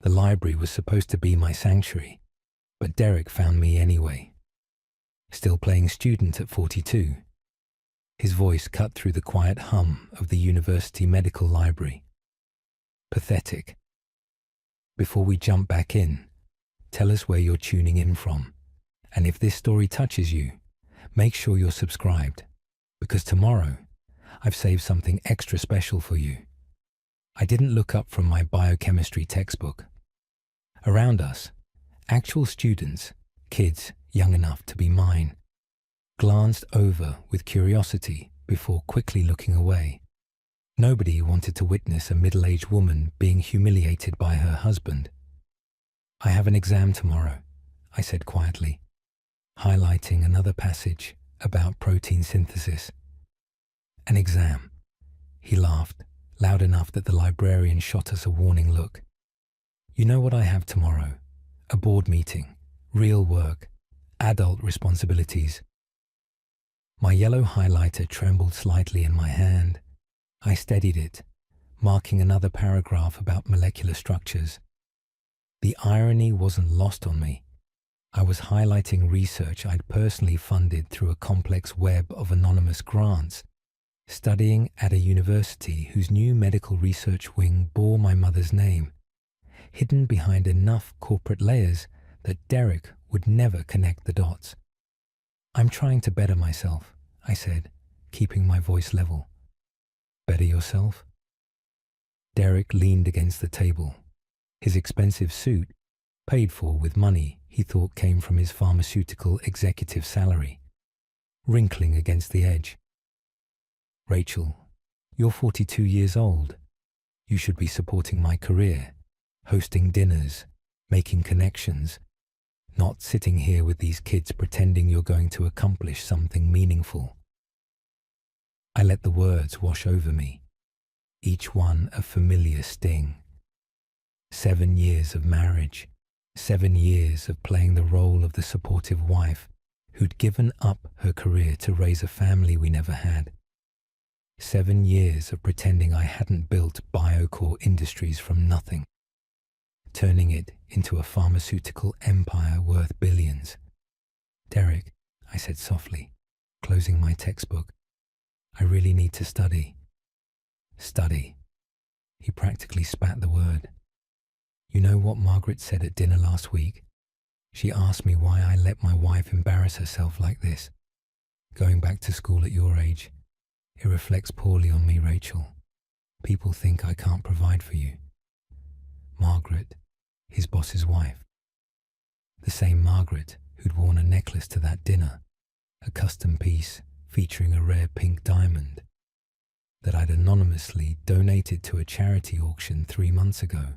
The library was supposed to be my sanctuary, but Derek found me anyway. Still playing student at 42. His voice cut through the quiet hum of the university medical library. Pathetic. Before we jump back in, tell us where you're tuning in from. And if this story touches you, make sure you're subscribed, because tomorrow I've saved something extra special for you. I didn't look up from my biochemistry textbook. Around us, actual students, kids young enough to be mine, glanced over with curiosity before quickly looking away. Nobody wanted to witness a middle-aged woman being humiliated by her husband. I have an exam tomorrow, I said quietly, highlighting another passage about protein synthesis. An exam. He laughed, loud enough that the librarian shot us a warning look. You know what I have tomorrow? A board meeting, real work, adult responsibilities. My yellow highlighter trembled slightly in my hand. I steadied it, marking another paragraph about molecular structures. The irony wasn't lost on me. I was highlighting research I'd personally funded through a complex web of anonymous grants, studying at a university whose new medical research wing bore my mother's name, hidden behind enough corporate layers that Derek would never connect the dots. I'm trying to better myself, I said, keeping my voice level. Better yourself? Derek leaned against the table. His expensive suit, paid for with money he thought came from his pharmaceutical executive salary, wrinkling against the edge. Rachel, you're 42 years old. You should be supporting my career, hosting dinners, making connections, not sitting here with these kids pretending you're going to accomplish something meaningful. I let the words wash over me, each one a familiar sting. 7 years of marriage, 7 years of playing the role of the supportive wife who'd given up her career to raise a family we never had. 7 years of pretending I hadn't built Biocore Industries from nothing, turning it into a pharmaceutical empire worth billions. Derek, I said softly, closing my textbook, I really need to study. Study. He practically spat the word. You know what Margaret said at dinner last week? She asked me why I let my wife embarrass herself like this. Going back to school at your age, it reflects poorly on me, Rachel. People think I can't provide for you. Margaret, his boss's wife. The same Margaret who'd worn a necklace to that dinner, a custom piece featuring a rare pink diamond that I'd anonymously donated to a charity auction 3 months ago.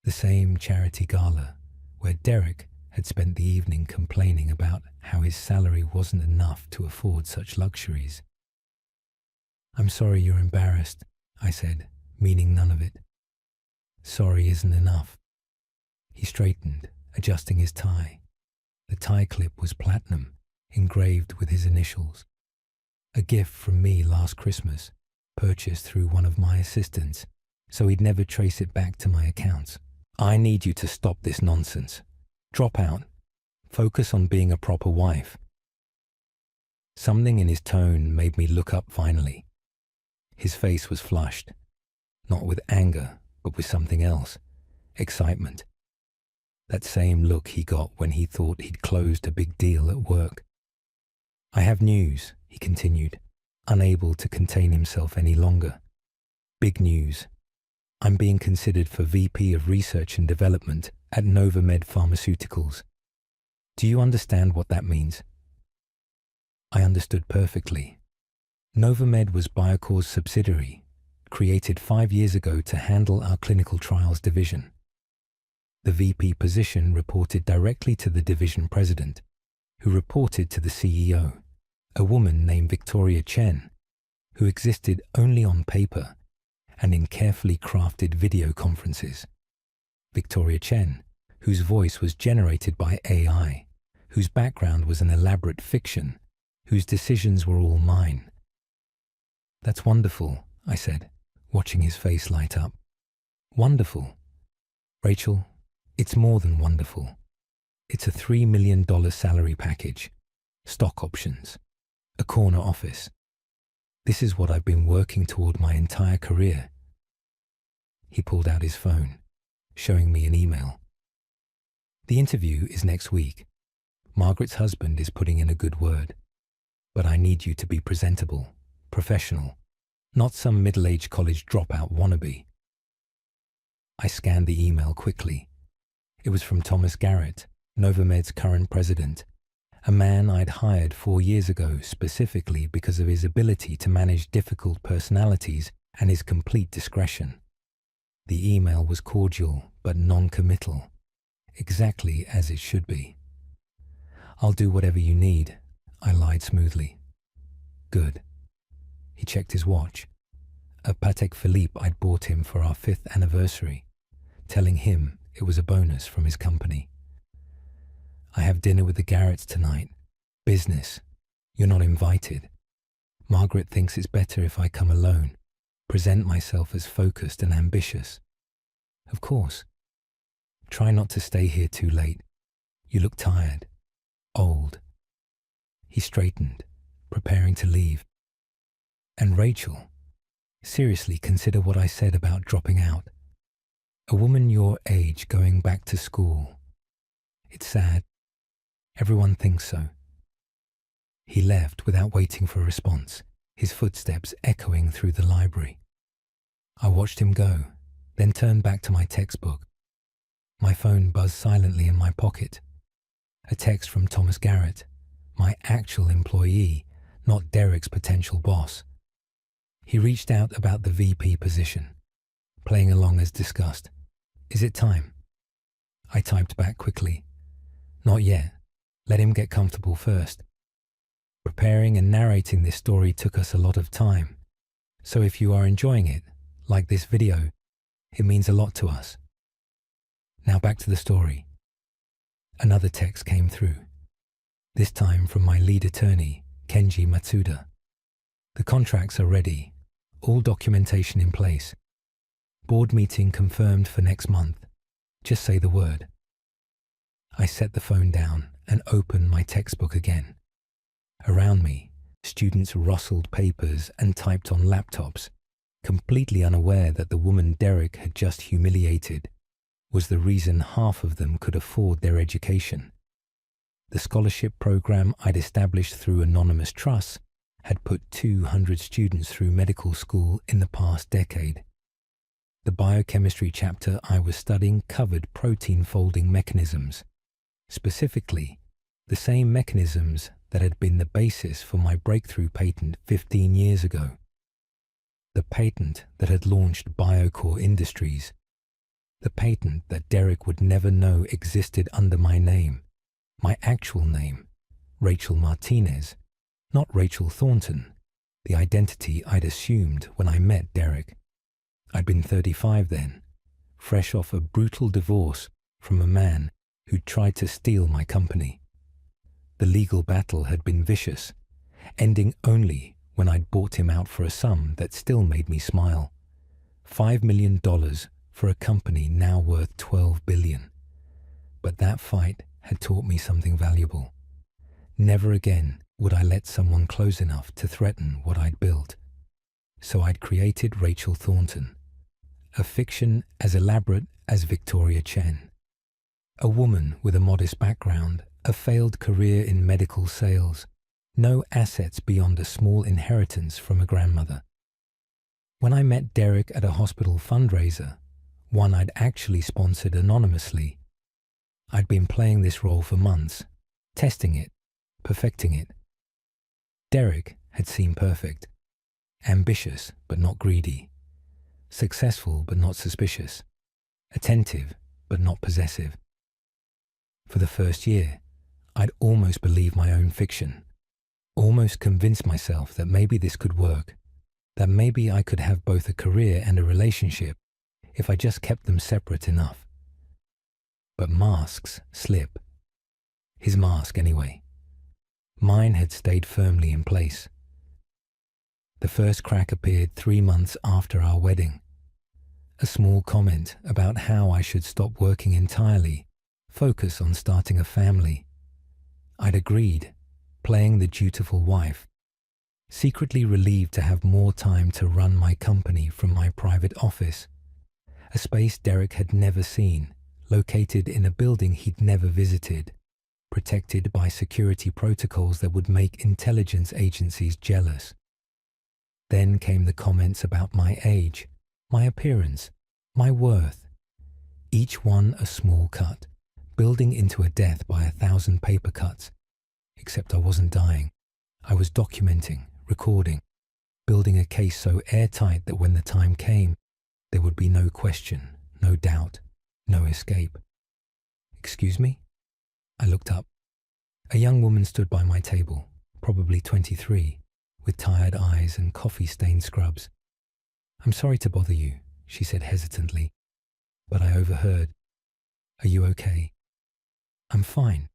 The same charity gala where Derek had spent the evening complaining about how his salary wasn't enough to afford such luxuries. I'm sorry you're embarrassed, I said, meaning none of it. Sorry isn't enough. He straightened, adjusting his tie. The tie clip was platinum, engraved with his initials. A gift from me last Christmas, purchased through one of my assistants, so he'd never trace it back to my accounts. I need you to stop this nonsense. Drop out. Focus on being a proper wife. Something in his tone made me look up finally. His face was flushed, not with anger, but with something else, excitement. That same look he got when he thought he'd closed a big deal at work. I have news, he continued, unable to contain himself any longer. Big news. I'm being considered for VP of Research and Development at Novamed Pharmaceuticals. Do you understand what that means? I understood perfectly. Novamed was Biocore's subsidiary, created 5 years ago to handle our clinical trials division. The VP position reported directly to the division president, who reported to the CEO, a woman named Victoria Chen, who existed only on paper and in carefully crafted video conferences. Victoria Chen, whose voice was generated by AI, whose background was an elaborate fiction, whose decisions were all mine. That's wonderful, I said, watching his face light up. Wonderful. Rachel, it's more than wonderful. It's a $3 million salary package, stock options, a corner office. This is what I've been working toward my entire career. He pulled out his phone, showing me an email. The interview is next week. Margaret's husband is putting in a good word. But I need you to be presentable, professional, not some middle-aged college dropout wannabe. I scanned the email quickly. It was from Thomas Garrett, Novamed's current president, a man I'd hired 4 years ago specifically because of his ability to manage difficult personalities and his complete discretion. The email was cordial but non-committal, exactly as it should be. "I'll do whatever you need," I lied smoothly. "Good." He checked his watch. A Patek Philippe I'd bought him for our 5th anniversary, telling him it was a bonus from his company. "I have dinner with the Garretts tonight. Business. You're not invited. Margaret thinks it's better if I come alone, present myself as focused and ambitious." "Of course. Try not to stay here too late. You look tired. Old." He straightened, preparing to leave. "And Rachel, seriously consider what I said about dropping out. A woman your age going back to school. It's sad. Everyone thinks so." He left without waiting for a response, his footsteps echoing through the library. I watched him go, then turned back to my textbook. My phone buzzed silently in my pocket. A text from Thomas Garrett, my actual employee, not Derek's potential boss. He reached out about the VP position, playing along as discussed. "Is it time?" I typed back quickly. "Not yet. Let him get comfortable first." Preparing and narrating this story took us a lot of time, so if you are enjoying it, like this video, it means a lot to us. Now back to the story. Another text came through, this time from my lead attorney, Kenji Matsuda. "The contracts are ready, all documentation in place. Board meeting confirmed for next month. Just say the word." I set the phone down and opened my textbook again. Around me, students rustled papers and typed on laptops, completely unaware that the woman Derek had just humiliated was the reason half of them could afford their education. The scholarship program I'd established through anonymous trusts had put 200 students through medical school in the past decade. The biochemistry chapter I was studying covered protein folding mechanisms, specifically the same mechanisms that had been the basis for my breakthrough patent 15 years ago. The patent that had launched Biocore Industries. The patent that Derek would never know existed under my name, my actual name, Rachel Martinez, not Rachel Thornton, the identity I'd assumed when I met Derek. I'd been 35 then, fresh off a brutal divorce from a man who'd tried to steal my company. The legal battle had been vicious, ending only when I'd bought him out for a sum that still made me smile. $5 million for a company now worth $12 billion. But that fight had taught me something valuable. Never again would I let someone close enough to threaten what I'd built. So I'd created Rachel Thornton, a fiction as elaborate as Victoria Chen. A woman with a modest background, a failed career in medical sales, no assets beyond a small inheritance from a grandmother. When I met Derek at a hospital fundraiser, one I'd actually sponsored anonymously, I'd been playing this role for months, testing it, perfecting it. Derek had seemed perfect, ambitious but not greedy, successful but not suspicious, attentive but not possessive. For the first year, I'd almost believed my own fiction, almost convinced myself that maybe this could work, that maybe I could have both a career and a relationship if I just kept them separate enough. But masks slip. His mask, anyway. Mine had stayed firmly in place. The first crack appeared 3 months after our wedding. A small comment about how I should stop working entirely, focus on starting a family. I'd agreed, playing the dutiful wife, secretly relieved to have more time to run my company from my private office, a space Derek had never seen, located in a building he'd never visited, protected by security protocols that would make intelligence agencies jealous. Then came the comments about my age, my appearance, my worth. Each one a small cut, building into a death by 1,000 paper cuts. Except I wasn't dying. I was documenting, recording, building a case so airtight that when the time came, there would be no question, no doubt, no escape. "Excuse me?" I looked up. A young woman stood by my table, probably 23, with tired eyes and coffee-stained scrubs. "I'm sorry to bother you," she said hesitantly, but I overheard. "Are you okay?" "I'm fine,"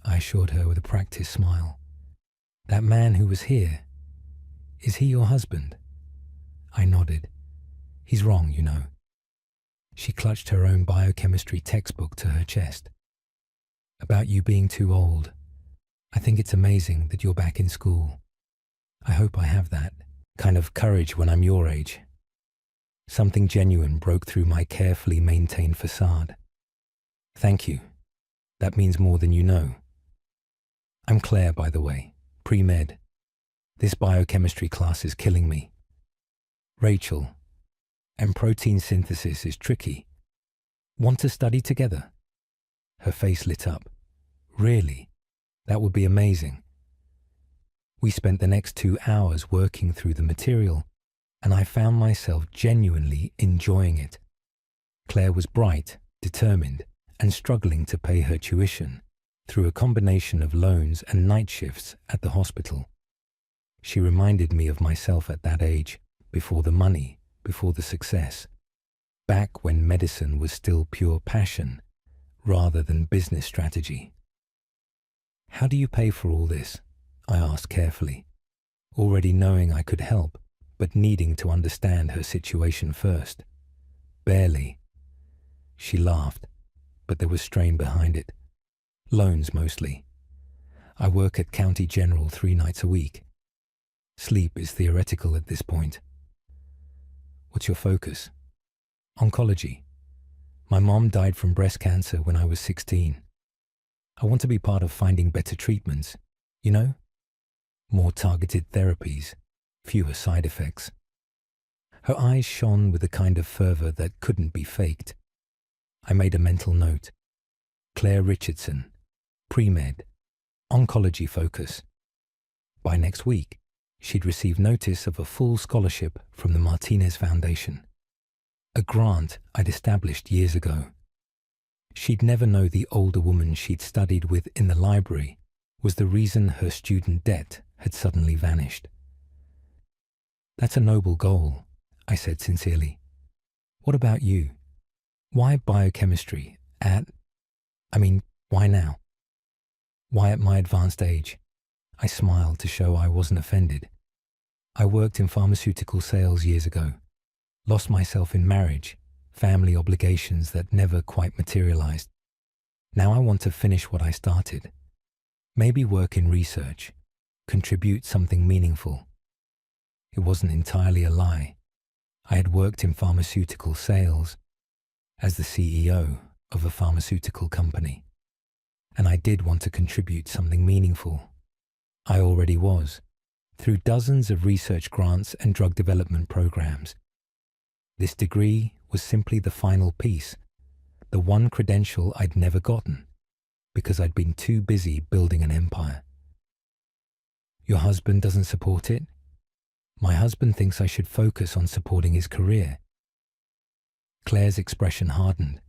I assured her with a practiced smile. "That man who was here, is he your husband?" I nodded. "He's wrong, you know." She clutched her own biochemistry textbook to her chest. "About you being too old. I think it's amazing that you're back in school. I hope I have that kind of courage when I'm your age." Something genuine broke through my carefully maintained facade. "Thank you. That means more than you know. I'm Claire, by the way, pre-med. This biochemistry class is killing me. Rachel. And protein synthesis is tricky. Want to study together?" Her face lit up. "Really? That would be amazing." We spent the next 2 hours working through the material, and I found myself genuinely enjoying it. Claire was bright, determined, and struggling to pay her tuition through a combination of loans and night shifts at the hospital. She reminded me of myself at that age, before the money, before the success, back when medicine was still pure passion rather than business strategy. "How do you pay for all this?" I asked carefully, already knowing I could help, but needing to understand her situation first. "Barely." She laughed, but there was strain behind it. "Loans mostly. I work at County General 3 nights a week. Sleep is theoretical at this point." "What's your focus?" "Oncology. My mom died from breast cancer when I was 16. I want to be part of finding better treatments, you know? More targeted therapies, fewer side effects." Her eyes shone with a kind of fervor that couldn't be faked. I made a mental note. Claire Richardson, pre-med, oncology focus. By next week, she'd receive notice of a full scholarship from the Martinez Foundation, a grant I'd established years ago. She'd never know the older woman she'd studied with in the library was the reason her student debt had suddenly vanished. "That's a noble goal," I said sincerely. "What about you? Why biochemistry why now? Why at my advanced age?" I smiled to show I wasn't offended. "I worked in pharmaceutical sales years ago, lost myself in marriage, family obligations that never quite materialized. Now I want to finish what I started. Maybe work in research, contribute something meaningful." It wasn't entirely a lie. I had worked in pharmaceutical sales as the CEO of a pharmaceutical company, and I did want to contribute something meaningful. I already was, through dozens of research grants and drug development programs. This degree was simply the final piece, the one credential I'd never gotten, because I'd been too busy building an empire. "Your husband doesn't support it?" "My husband thinks I should focus on supporting his career." Claire's expression hardened.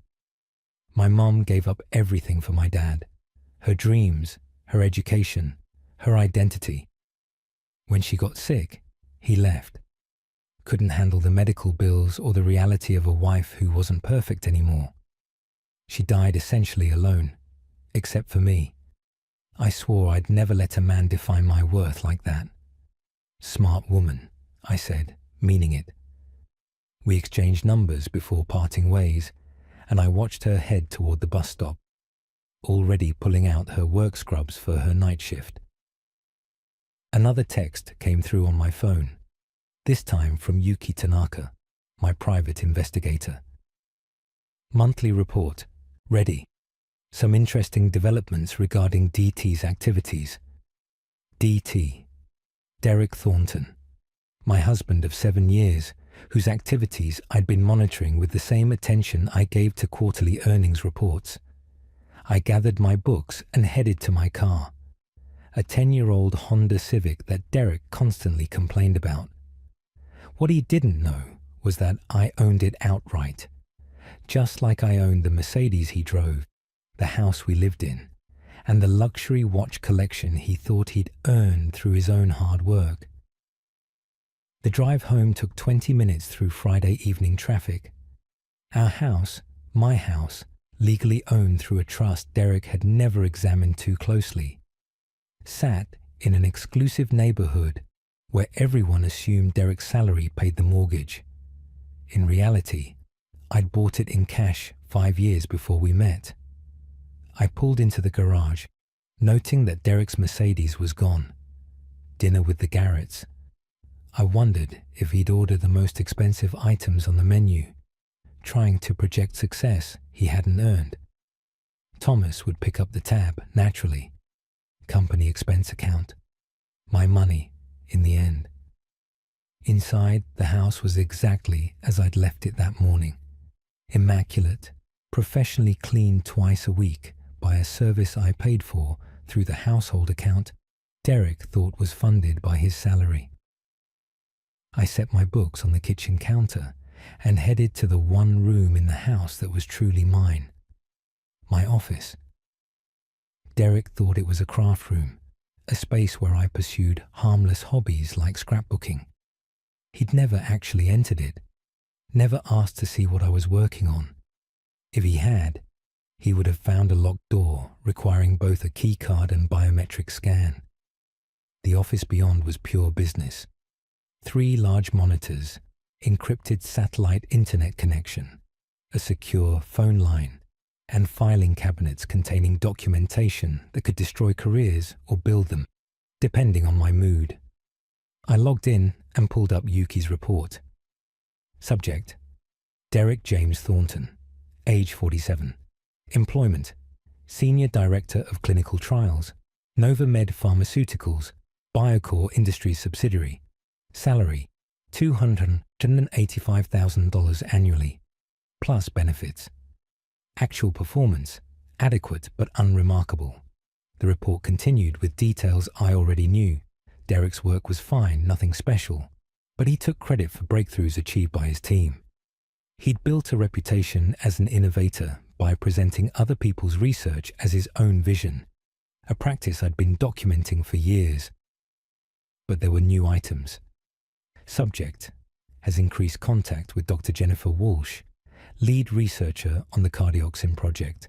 "My mom gave up everything for my dad, her dreams, her education, her identity. When she got sick, he left. Couldn't handle the medical bills or the reality of a wife who wasn't perfect anymore. She died essentially alone, except for me. I swore I'd never let a man define my worth like that." "Smart woman," I said, meaning it. We exchanged numbers before parting ways, and I watched her head toward the bus stop, already pulling out her work scrubs for her night shift. Another text came through on my phone, this time from Yuki Tanaka, my private investigator. Monthly report, ready. Some interesting developments regarding DT's activities. DT, Derek Thornton, my husband of 7 years, whose activities I'd been monitoring with the same attention I gave to quarterly earnings reports. I gathered my books and headed to my car, a 10-year-old Honda Civic that Derek constantly complained about. What he didn't know was that I owned it outright, just like I owned the Mercedes he drove, the house we lived in, and the luxury watch collection he thought he'd earned through his own hard work. The drive home took 20 minutes through Friday evening traffic. Our house, my house, legally owned through a trust Derek had never examined too closely, sat in an exclusive neighborhood where everyone assumed Derek's salary paid the mortgage. In reality, I'd bought it in cash 5 years before we met. I pulled into the garage, noting that Derek's Mercedes was gone. Dinner with the Garretts. I wondered if he'd ordered the most expensive items on the menu, trying to project success he hadn't earned. Thomas would pick up the tab, naturally. Company expense account. My money, in the end. Inside, the house was exactly as I'd left it that morning. Immaculate, professionally cleaned twice a week by a service I paid for through the household account Derek thought was funded by his salary. I set my books on the kitchen counter and headed to the one room in the house that was truly mine, my office. Derek thought it was a craft room, a space where I pursued harmless hobbies like scrapbooking. He'd never actually entered it, never asked to see what I was working on. If he had, he would have found a locked door requiring both a keycard and biometric scan. The office beyond was pure business. 3 large monitors, encrypted satellite internet connection, a secure phone line, and filing cabinets containing documentation that could destroy careers or build them, depending on my mood. I logged in and pulled up Yuki's report. Subject: Derek James Thornton, age 47. Employment: Senior Director of Clinical Trials, Novamed Pharmaceuticals, Biocore Industries subsidiary. Salary: $285,000 annually, plus benefits. Actual performance: adequate but unremarkable. The report continued with details I already knew. Derek's work was fine, nothing special, but he took credit for breakthroughs achieved by his team. He'd built a reputation as an innovator by presenting other people's research as his own vision, a practice I'd been documenting for years. But there were new items. Subject: has increased contact with Dr. Jennifer Walsh, lead researcher on the Cardioxin project.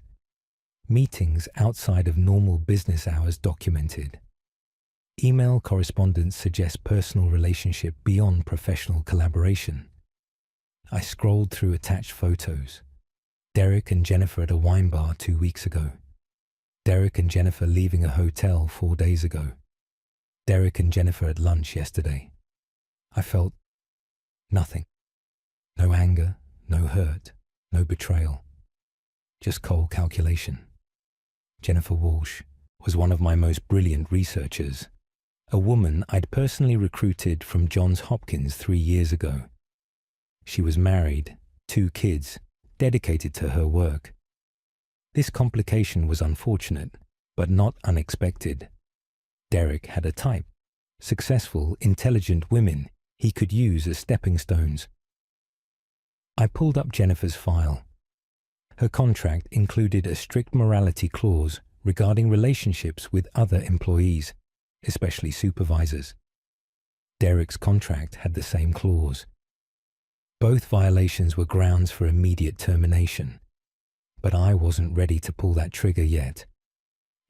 Meetings outside of normal business hours documented. Email correspondence suggests personal relationship beyond professional collaboration. I scrolled through attached photos. Derek and Jennifer at a wine bar 2 weeks ago. Derek and Jennifer leaving a hotel 4 days ago. Derek and Jennifer at lunch yesterday. I felt nothing. No anger, no hurt, no betrayal. Just cold calculation. Jennifer Walsh was one of my most brilliant researchers, a woman I'd personally recruited from Johns Hopkins 3 years ago. She was married, 2 kids, dedicated to her work. This complication was unfortunate, but not unexpected. Derek had a type: successful, intelligent women he could use as stepping stones. I pulled up Jennifer's file. Her contract included a strict morality clause regarding relationships with other employees, especially supervisors. Derek's contract had the same clause. Both violations were grounds for immediate termination, but I wasn't ready to pull that trigger yet.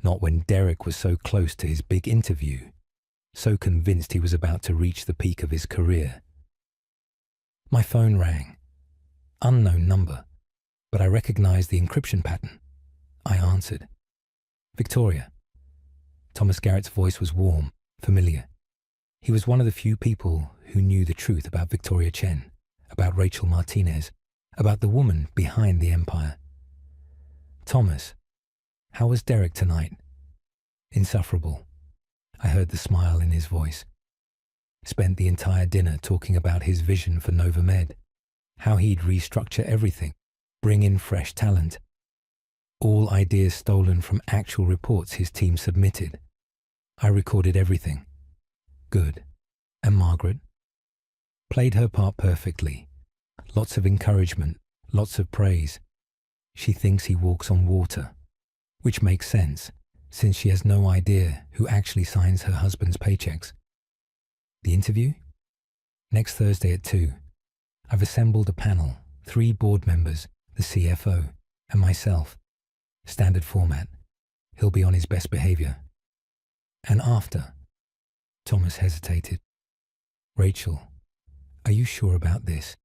Not when Derek was so close to his big interview, so convinced he was about to reach the peak of his career. My phone rang. Unknown number, but I recognized the encryption pattern. I answered. Victoria. Thomas Garrett's voice was warm, familiar. He was one of the few people who knew the truth about Victoria Chen, about Rachel Martinez, about the woman behind the empire. Thomas, how was Derek tonight? Insufferable. I heard the smile in his voice. Spent the entire dinner talking about his vision for Nova Med, how he'd restructure everything, bring in fresh talent. All ideas stolen from actual reports his team submitted. I recorded everything. Good. And Margaret? Played her part perfectly. Lots of encouragement, lots of praise. She thinks he walks on water, which makes sense, since she has no idea who actually signs her husband's paychecks. The interview? Next Thursday at 2. I've assembled a panel, 3 board members, the CFO, and myself. Standard format. He'll be on his best behavior. And after? Thomas hesitated. Rachel, are you sure about this?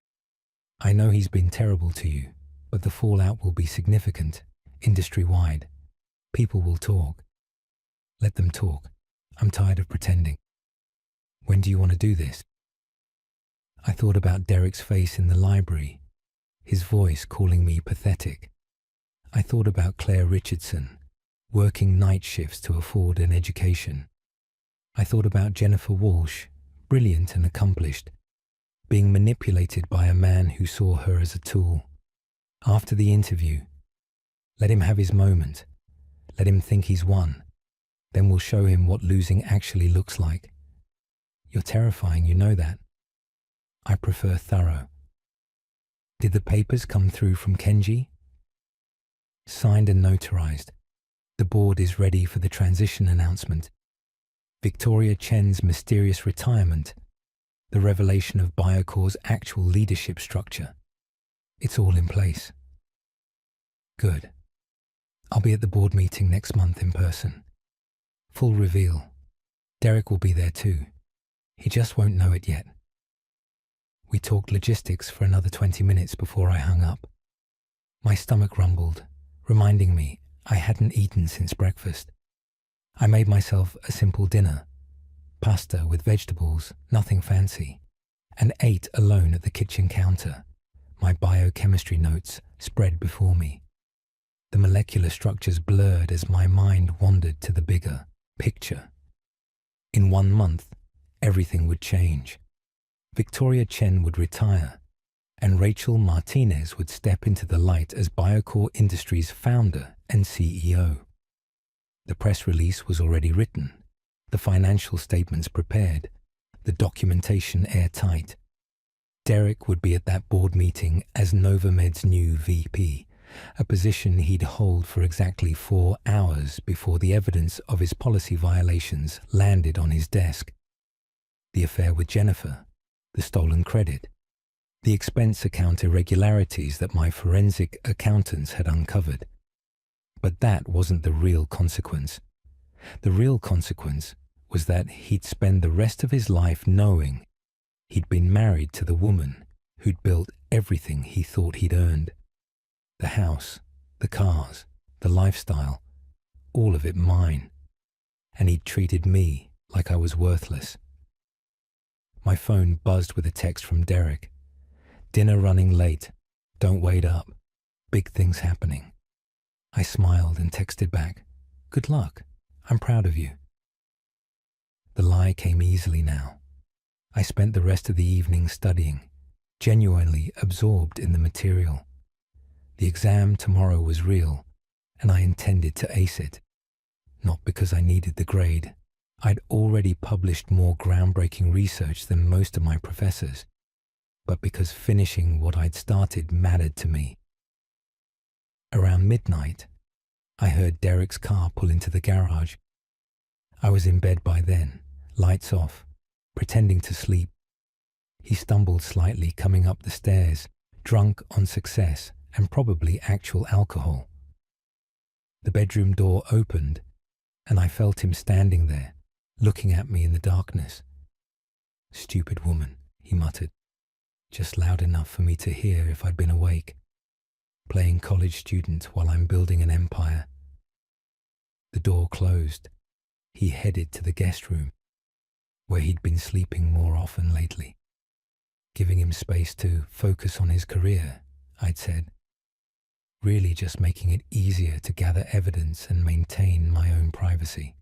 I know he's been terrible to you, but the fallout will be significant, industry-wide. People will talk. Let them talk. I'm tired of pretending. When do you want to do this? I thought about Derek's face in the library, his voice calling me pathetic. I thought about Claire Richardson, working night shifts to afford an education. I thought about Jennifer Walsh, brilliant and accomplished, being manipulated by a man who saw her as a tool. After the interview, let him have his moment. Let him think he's won. Then we'll show him what losing actually looks like. You're terrifying, you know that. I prefer thorough. Did the papers come through from Kenji? Signed and notarized. The board is ready for the transition announcement. Victoria Chen's mysterious retirement. The revelation of Biocor's actual leadership structure. It's all in place. Good. I'll be at the board meeting next month in person. Full reveal. Derek will be there too. He just won't know it yet. We talked logistics for another 20 minutes before I hung up. My stomach rumbled, reminding me I hadn't eaten since breakfast. I made myself a simple dinner, pasta with vegetables, nothing fancy, and ate alone at the kitchen counter, my biochemistry notes spread before me. The molecular structures blurred as my mind wandered to the bigger picture. In 1 month, everything would change. Victoria Chen would retire, and Rachel Martinez would step into the light as Biocor Industries' founder and CEO. The press release was already written, the financial statements prepared, the documentation airtight. Derek would be at that board meeting as Novamed's new VP, a position he'd hold for exactly 4 hours before the evidence of his policy violations landed on his desk. The affair with Jennifer, the stolen credit, the expense account irregularities that my forensic accountants had uncovered. But that wasn't the real consequence. The real consequence was that he'd spend the rest of his life knowing he'd been married to the woman who'd built everything he thought he'd earned. The house, the cars, the lifestyle, all of it mine. And he'd treated me like I was worthless. My phone buzzed with a text from Derek. Dinner running late. Don't wait up. Big things happening. I smiled and texted back. Good luck. I'm proud of you. The lie came easily now. I spent the rest of the evening studying, genuinely absorbed in the material. The exam tomorrow was real, and I intended to ace it. Not because I needed the grade. I'd already published more groundbreaking research than most of my professors, but because finishing what I'd started mattered to me. Around midnight, I heard Derek's car pull into the garage. I was in bed by then, lights off, pretending to sleep. He stumbled slightly coming up the stairs, drunk on success and probably actual alcohol. The bedroom door opened, and I felt him standing there, looking at me in the darkness. Stupid woman, he muttered. just loud enough for me to hear if I'd been awake, playing college student while I'm building an empire. The door closed. He headed to the guest room, where he'd been sleeping more often lately. Giving him space to focus on his career, I'd said, really just making it easier to gather evidence and maintain my own privacy.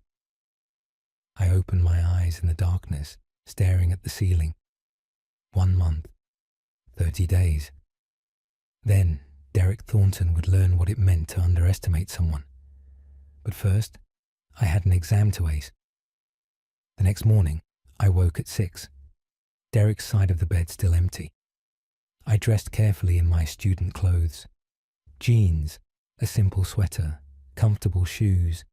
I opened my eyes in the darkness, staring at the ceiling. 1 month, 30 days. Then Derek Thornton would learn what it meant to underestimate someone. But first, I had an exam to ace. The next morning, I woke at 6. Derek's side of the bed still empty. I dressed carefully in my student clothes. Jeans, a simple sweater, comfortable shoes.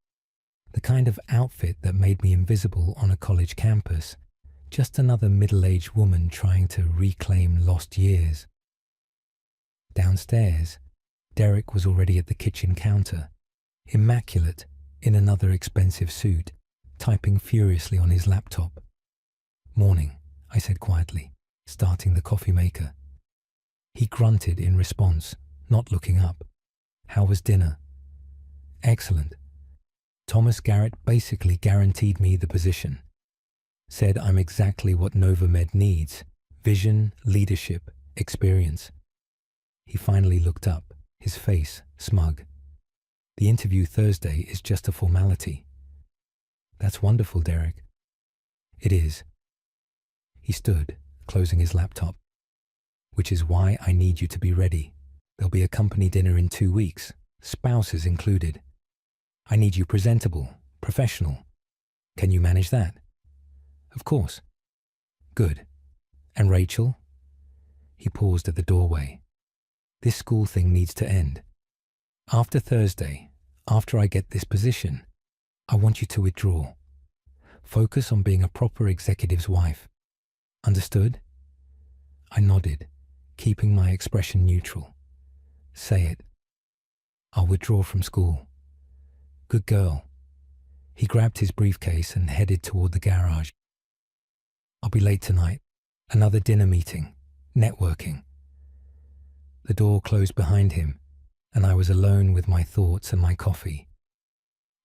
The kind of outfit that made me invisible on a college campus. Just another middle-aged woman trying to reclaim lost years. Downstairs, Derek was already at the kitchen counter, immaculate in another expensive suit, typing furiously on his laptop. "Morning," I said quietly, starting the coffee maker. He grunted in response, not looking up. "How was dinner?" "Excellent." Thomas Garrett basically guaranteed me the position. Said I'm exactly what NovaMed needs: vision, leadership, experience. He finally looked up, his face smug. "The interview Thursday is just a formality." "That's wonderful, Derek." "It is." He stood, closing his laptop. "Which is why I need you to be ready. There'll be a company dinner in 2 weeks, spouses included. I need you presentable, professional. Can you manage that?" "Of course." "Good. And Rachel?" He paused at the doorway. "This school thing needs to end. After Thursday, after I get this position, I want you to withdraw. Focus on being a proper executive's wife. Understood?" I nodded, keeping my expression neutral. "Say it." "I'll withdraw from school." "Good girl." He grabbed his briefcase and headed toward the garage. "I'll be late tonight. Another dinner meeting. Networking." The door closed behind him, and I was alone with my thoughts and my coffee.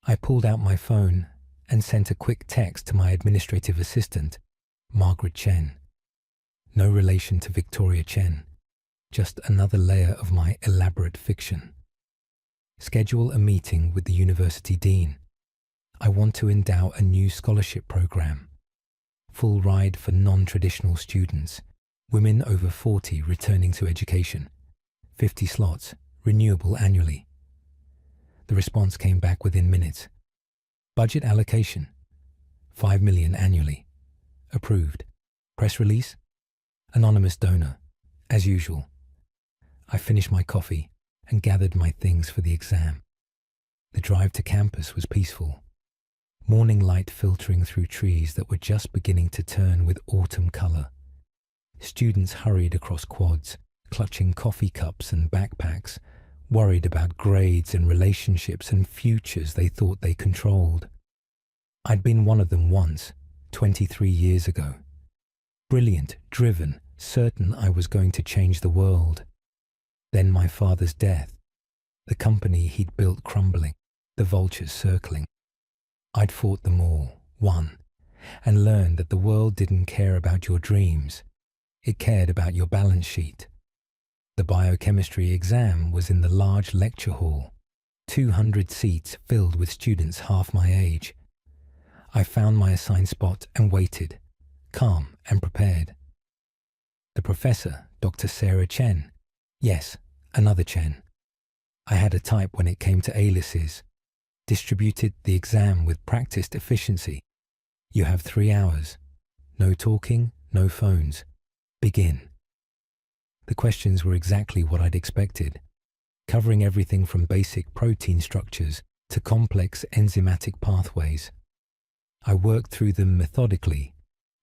I pulled out my phone and sent a quick text to my administrative assistant, Margaret Chen. No relation to Victoria Chen, just another layer of my elaborate fiction. Schedule a meeting with the university dean. I want to endow a new scholarship program. Full ride for non-traditional students, women over 40 returning to education. 50 slots, renewable annually. The response came back within minutes. Budget allocation, 5 million annually. Approved. Press release, anonymous donor, as usual. I finished my coffee and gathered my things for the exam. The drive to campus was peaceful. Morning light filtering through trees that were just beginning to turn with autumn color. Students hurried across quads, clutching coffee cups and backpacks, worried about grades and relationships and futures they thought they controlled. I'd been one of them once, 23 years ago. Brilliant, driven, certain I was going to change the world. Then my father's death, the company he'd built crumbling, the vultures circling. I'd fought them all, won, and learned that the world didn't care about your dreams. It cared about your balance sheet. The biochemistry exam was in the large lecture hall, 200 seats filled with students half my age. I found my assigned spot and waited, calm and prepared. The professor, Dr. Sarah Chen. Yes, another Chen. I had a type when it came to aliases. Distributed the exam with practiced efficiency. You have 3 hours. No talking, no phones. Begin. The questions were exactly what I'd expected, covering everything from basic protein structures to complex enzymatic pathways. I worked through them methodically,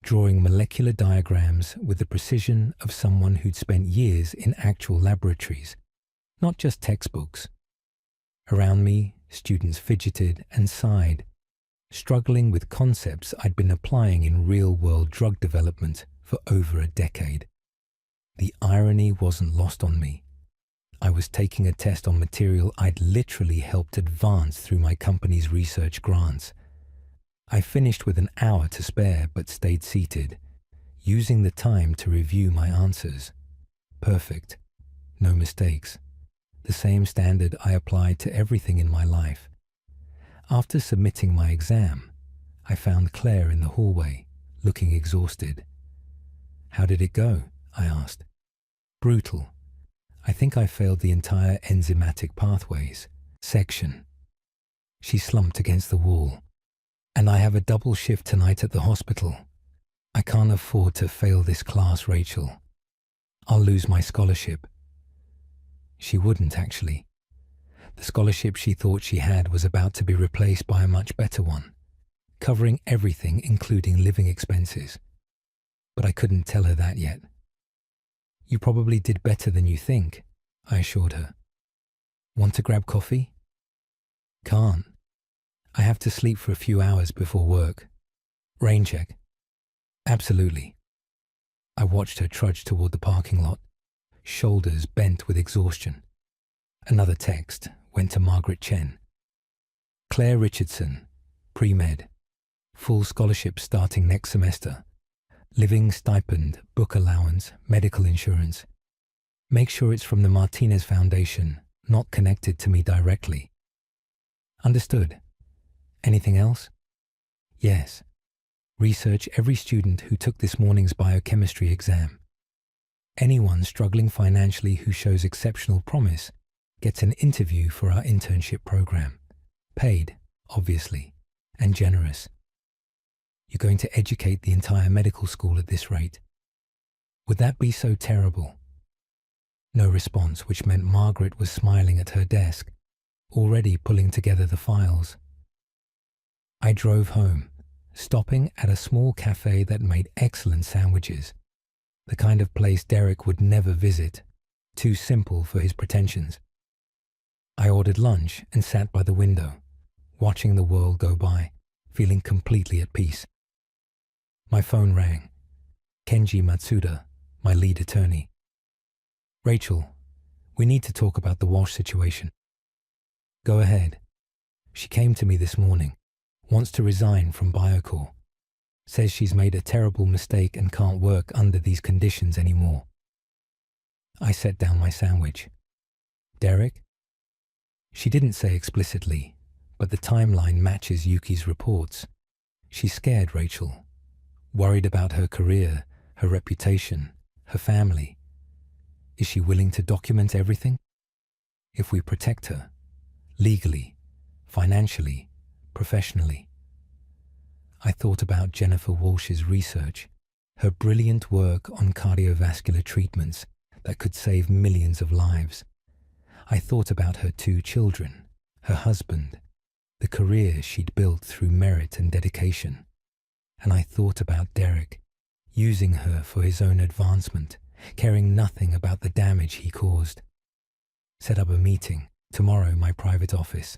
drawing molecular diagrams with the precision of someone who'd spent years in actual laboratories, not just textbooks. Around me, students fidgeted and sighed, struggling with concepts I'd been applying in real-world drug development for over a decade. The irony wasn't lost on me. I was taking a test on material I'd literally helped advance through my company's research grants. I finished with an hour to spare but stayed seated, using the time to review my answers. Perfect. No mistakes. The same standard I applied to everything in my life. After submitting my exam, I found Claire in the hallway, looking exhausted. "How did it go?" I asked. "Brutal. I think I failed the entire enzymatic pathways section." She slumped against the wall. "And I have a double shift tonight at the hospital. I can't afford to fail this class, Rachel. I'll lose my scholarship." She wouldn't, actually. The scholarship she thought she had was about to be replaced by a much better one, covering everything including living expenses. But I couldn't tell her that yet. "You probably did better than you think," I assured her. "Want to grab coffee?" "Can't. I have to sleep for a few hours before work." "Rain check?" "Absolutely." I watched her trudge toward the parking lot, shoulders bent with exhaustion. Another text went to Margaret Chen. "Claire Richardson, pre-med. Full scholarship starting next semester. Living stipend, book allowance, medical insurance. Make sure it's from the Martinez Foundation, not connected to me directly." "Understood. Anything else?" "Yes. Research every student who took this morning's biochemistry exam. Anyone struggling financially who shows exceptional promise gets an interview for our internship program. Paid, obviously, and generous. You're going to educate the entire medical school at this rate. Would that be so terrible?" No response, which meant Margaret was smiling at her desk, already pulling together the files. I drove home, stopping at a small cafe that made excellent sandwiches, the kind of place Derek would never visit, too simple for his pretensions. I ordered lunch and sat by the window, watching the world go by, feeling completely at peace. My phone rang. Kenji Matsuda, my lead attorney. "Rachel, we need to talk about the Walsh situation." "Go ahead." "She came to me this morning, wants to resign from Biocore. Says she's made a terrible mistake and can't work under these conditions anymore." I set down my sandwich. "Derek?" She didn't say explicitly, but the timeline matches Yuki's reports. She's scared, Rachel. Worried about her career, her reputation, her family. Is she willing to document everything? If we protect her, legally, financially, professionally. I thought about Jennifer Walsh's research, her brilliant work on cardiovascular treatments that could save millions of lives. I thought about her 2 children, her husband, the career she'd built through merit and dedication. And I thought about Derek, using her for his own advancement, caring nothing about the damage he caused. Set up a meeting, tomorrow my private office.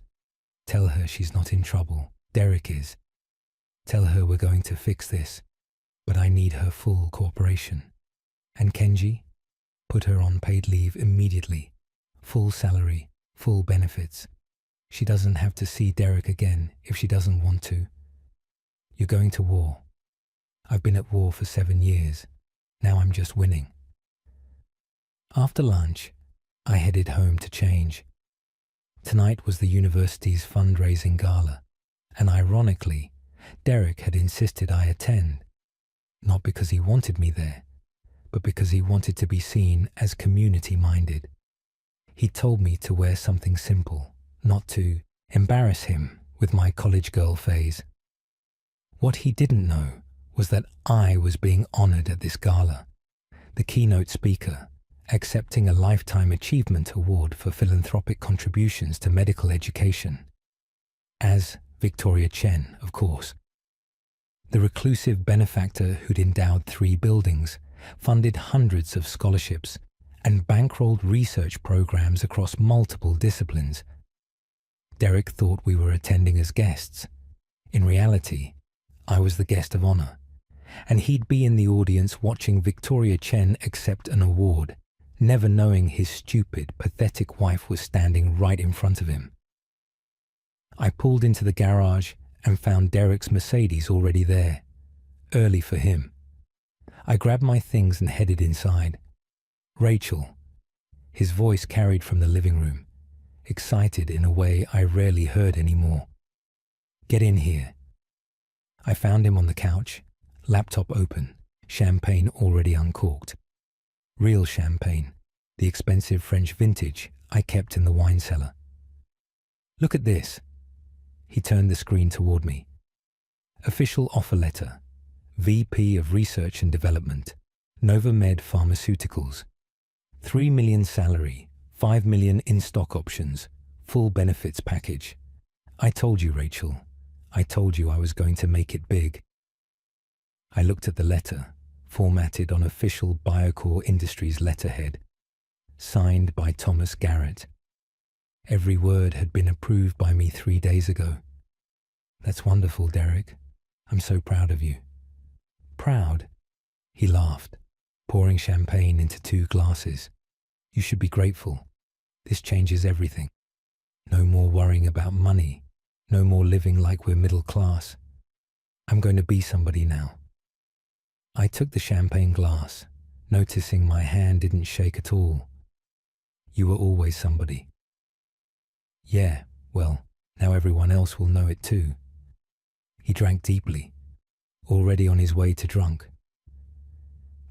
Tell her she's not in trouble, Derek is. Tell her we're going to fix this, but I need her full cooperation. And Kenji? Put her on paid leave immediately. Full salary, full benefits. She doesn't have to see Derek again if she doesn't want to. You're going to war. I've been at war for 7 years. Now I'm just winning. After lunch, I headed home to change. Tonight was the university's fundraising gala, and ironically, Derek had insisted I attend, not because he wanted me there, but because he wanted to be seen as community-minded. He told me to wear something simple, not to embarrass him with my college girl phase. What he didn't know was that I was being honored at this gala, the keynote speaker, accepting a Lifetime Achievement Award for philanthropic contributions to medical education. As Victoria Chen, of course. The reclusive benefactor who'd endowed 3 buildings, funded hundreds of scholarships, and bankrolled research programs across multiple disciplines. Derek thought we were attending as guests. In reality, I was the guest of honor, And he'd be in the audience watching Victoria Chen accept an award, never knowing his stupid, pathetic wife was standing right in front of him. I pulled into the garage and found Derek's Mercedes already there, early for him. I grabbed my things and headed inside. Rachel, his voice carried from the living room, excited in a way I rarely heard anymore. Get in here. I found him on the couch, laptop open, champagne already uncorked. Real champagne, the expensive French vintage I kept in the wine cellar. Look at this. He turned the screen toward me. Official offer letter. VP of Research and Development, Novamed Pharmaceuticals. 3 million salary, 5 million in stock options, full benefits package. I told you, Rachel. I told you I was going to make it big. I looked at the letter, formatted on official Biocore Industries letterhead, signed by Thomas Garrett. Every word had been approved by me 3 days ago. That's wonderful, Derek. I'm so proud of you. Proud? He laughed, pouring champagne into 2 glasses. You should be grateful. This changes everything. No more worrying about money. No more living like we're middle class. I'm going to be somebody now. I took the champagne glass, noticing my hand didn't shake at all. You were always somebody. Yeah, well, now everyone else will know it too. He drank deeply, already on his way to drunk.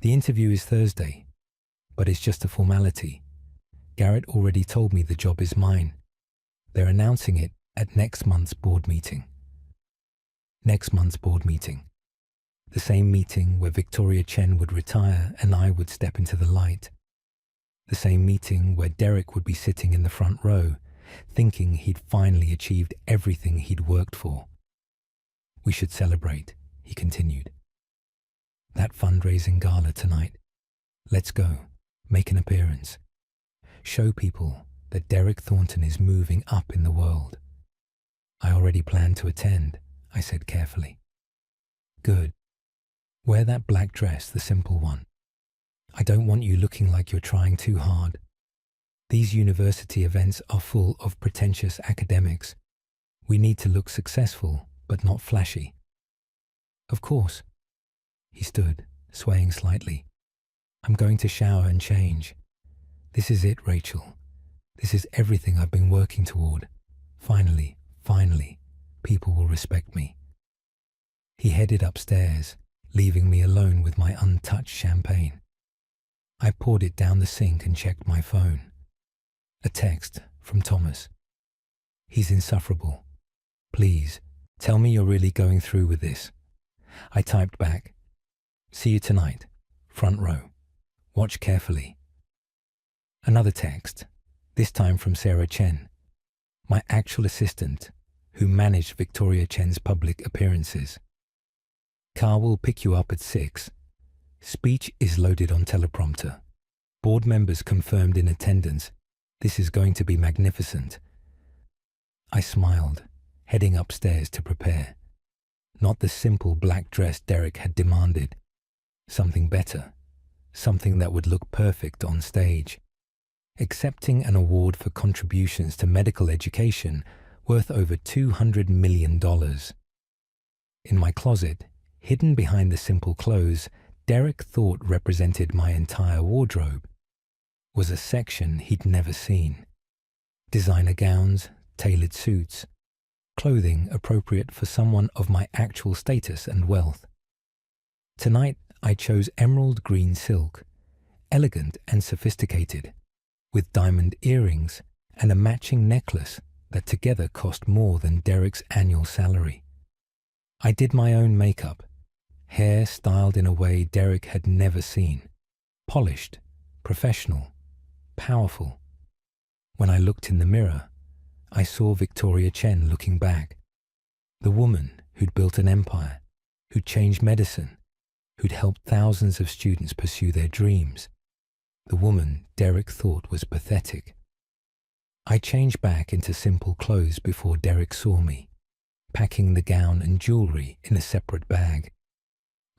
The interview is Thursday, but it's just a formality. Garrett already told me the job is mine. They're announcing it at next month's board meeting. Next month's board meeting. The same meeting where Victoria Chen would retire and I would step into the light. The same meeting where Derek would be sitting in the front row, thinking he'd finally achieved everything he'd worked for. We should celebrate, he continued. That fundraising gala tonight. Let's go, make an appearance. Show people that Derek Thornton is moving up in the world. I already plan to attend, I said carefully. Good. Wear that black dress, the simple one. I don't want you looking like you're trying too hard. These university events are full of pretentious academics. We need to look successful, but not flashy. Of course. He stood, swaying slightly. I'm going to shower and change. This is it, Rachel. This is everything I've been working toward. Finally, people will respect me. He headed upstairs, leaving me alone with my untouched champagne. I poured it down the sink and checked my phone. A text from Thomas. He's insufferable. Please, tell me you're really going through with this. I typed back. See you tonight. Front row. Watch carefully. Another text, this time from Sarah Chen, my actual assistant, who managed Victoria Chen's public appearances. Car will pick you up at 6. Speech is loaded on teleprompter. Board members confirmed in attendance. This is going to be magnificent. I smiled, heading upstairs to prepare. Not the simple black dress Derek had demanded. Something better. Something that would look perfect on stage. Accepting an award for contributions to medical education worth over $200 million. In my closet, hidden behind the simple clothes Derek thought represented my entire wardrobe, was a section he'd never seen. Designer gowns, tailored suits, clothing appropriate for someone of my actual status and wealth. Tonight, I chose emerald green silk, elegant and sophisticated, with diamond earrings and a matching necklace that together cost more than Derek's annual salary. I did my own makeup, hair styled in a way Derek had never seen, polished, professional, powerful. When I looked in the mirror, I saw Victoria Chen looking back, the woman who'd built an empire, who'd changed medicine, who'd helped thousands of students pursue their dreams, the woman Derek thought was pathetic. I changed back into simple clothes before Derek saw me, packing the gown and jewelry in a separate bag.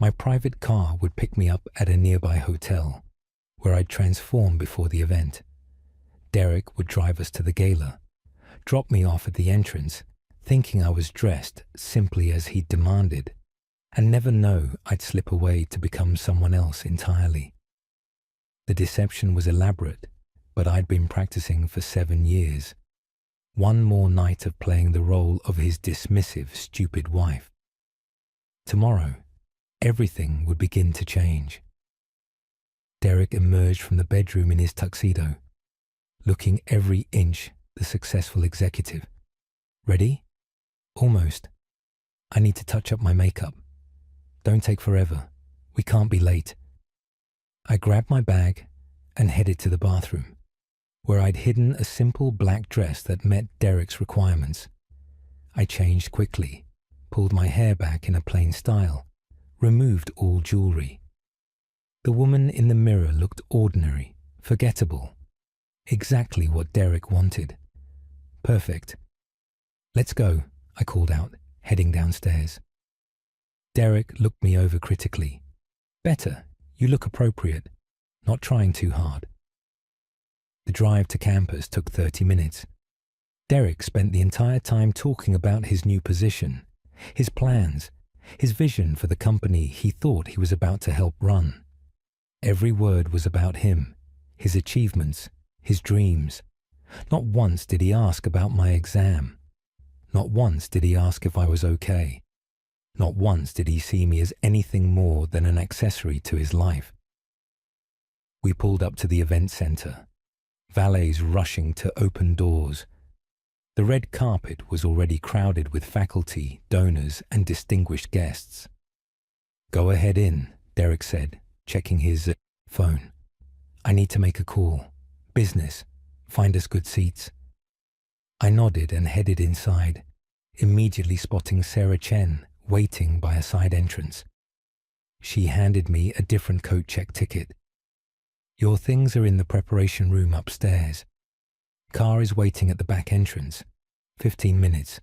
My private car would pick me up at a nearby hotel, where I'd transform before the event. Derek would drive us to the gala, drop me off at the entrance, thinking I was dressed simply as he'd demanded, and never know I'd slip away to become someone else entirely. The deception was elaborate, but I'd been practicing for 7 years. One more night of playing the role of his dismissive, stupid wife. Tomorrow, everything would begin to change. Derek emerged from the bedroom in his tuxedo, looking every inch the successful executive. Ready? Almost. I need to touch up my makeup. Don't take forever. We can't be late. I grabbed my bag and headed to the bathroom, where I'd hidden a simple black dress that met Derek's requirements. I changed quickly, pulled my hair back in a plain style, removed all jewelry. The woman in the mirror looked ordinary, forgettable. Exactly what Derek wanted. Perfect. Let's go, I called out, heading downstairs. Derek looked me over critically. Better, you look appropriate, not trying too hard. The drive to campus took 30 minutes. Derek spent the entire time talking about his new position, his plans, his vision for the company he thought he was about to help run. Every word was about him, his achievements, his dreams. Not once did he ask about my exam. Not once did he ask if I was okay. Not once did he see me as anything more than an accessory to his life. We pulled up to the event center, valets rushing to open doors. The red carpet was already crowded with faculty, donors, and distinguished guests. Go ahead in, Derek said, checking his phone. I need to make a call. Business. Find us good seats. I nodded and headed inside, immediately spotting Sarah Chen waiting by a side entrance. She handed me a different coat check ticket. Your things are in the preparation room upstairs. Car is waiting at the back entrance. 15 minutes.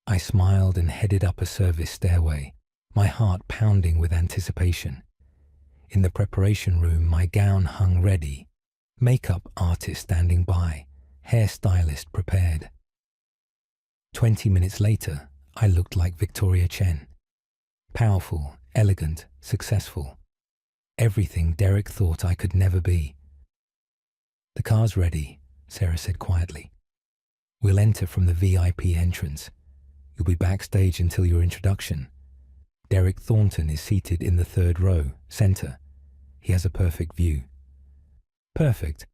I smiled and headed up a service stairway, my heart pounding with anticipation. In the preparation room, my gown hung ready, makeup artist standing by, hairstylist prepared. 20 minutes later, I looked like Victoria Chen. Powerful, elegant, successful. Everything Derek thought I could never be. The car's ready, Sarah said quietly. We'll enter from the VIP entrance. You'll be backstage until your introduction. Derek Thornton is seated in the 3rd row, center. He has a perfect view. Perfect.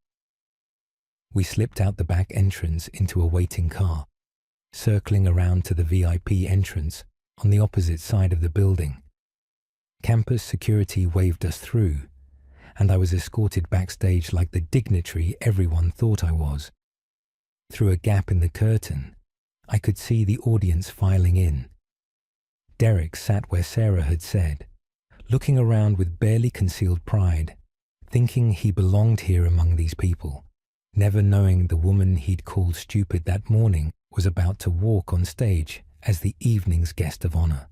We slipped out the back entrance into a waiting car, circling around to the VIP entrance on the opposite side of the building. Campus security waved us through, and I was escorted backstage like the dignitary everyone thought I was. Through a gap in the curtain, I could see the audience filing in. Derek sat where Sarah had said, looking around with barely concealed pride, thinking he belonged here among these people, never knowing the woman he'd called stupid that morning was about to walk on stage as the evening's guest of honor.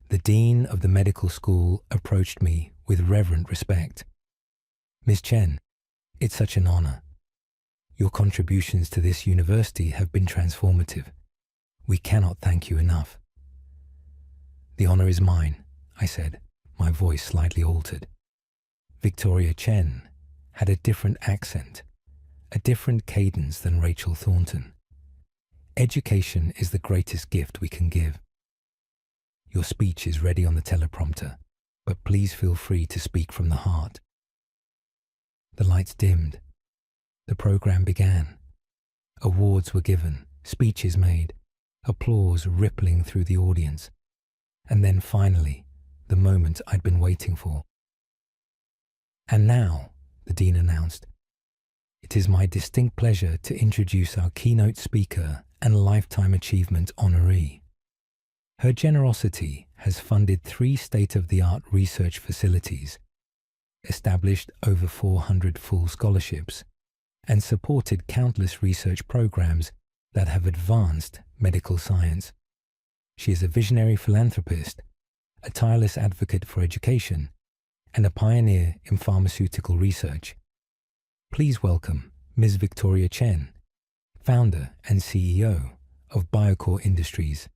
The dean of the medical school approached me with reverent respect. Miss Chen, it's such an honor. Your contributions to this university have been transformative. We cannot thank you enough. The honor is mine, I said, my voice slightly altered. Victoria Chen had a different accent, a different cadence than Rachel Thornton. Education is the greatest gift we can give. Your speech is ready on the teleprompter, but please feel free to speak from the heart. The lights dimmed. The program began. Awards were given, speeches made, applause rippling through the audience, and then finally, the moment I'd been waiting for. And now, the dean announced, it is my distinct pleasure to introduce our keynote speaker and Lifetime Achievement honoree. Her generosity has funded 3 state-of-the-art research facilities, established over 400 full scholarships, and supported countless research programs that have advanced medical science. She is a visionary philanthropist, a tireless advocate for education, and a pioneer in pharmaceutical research. Please welcome Ms. Victoria Chen, founder and CEO of Biocore Industries.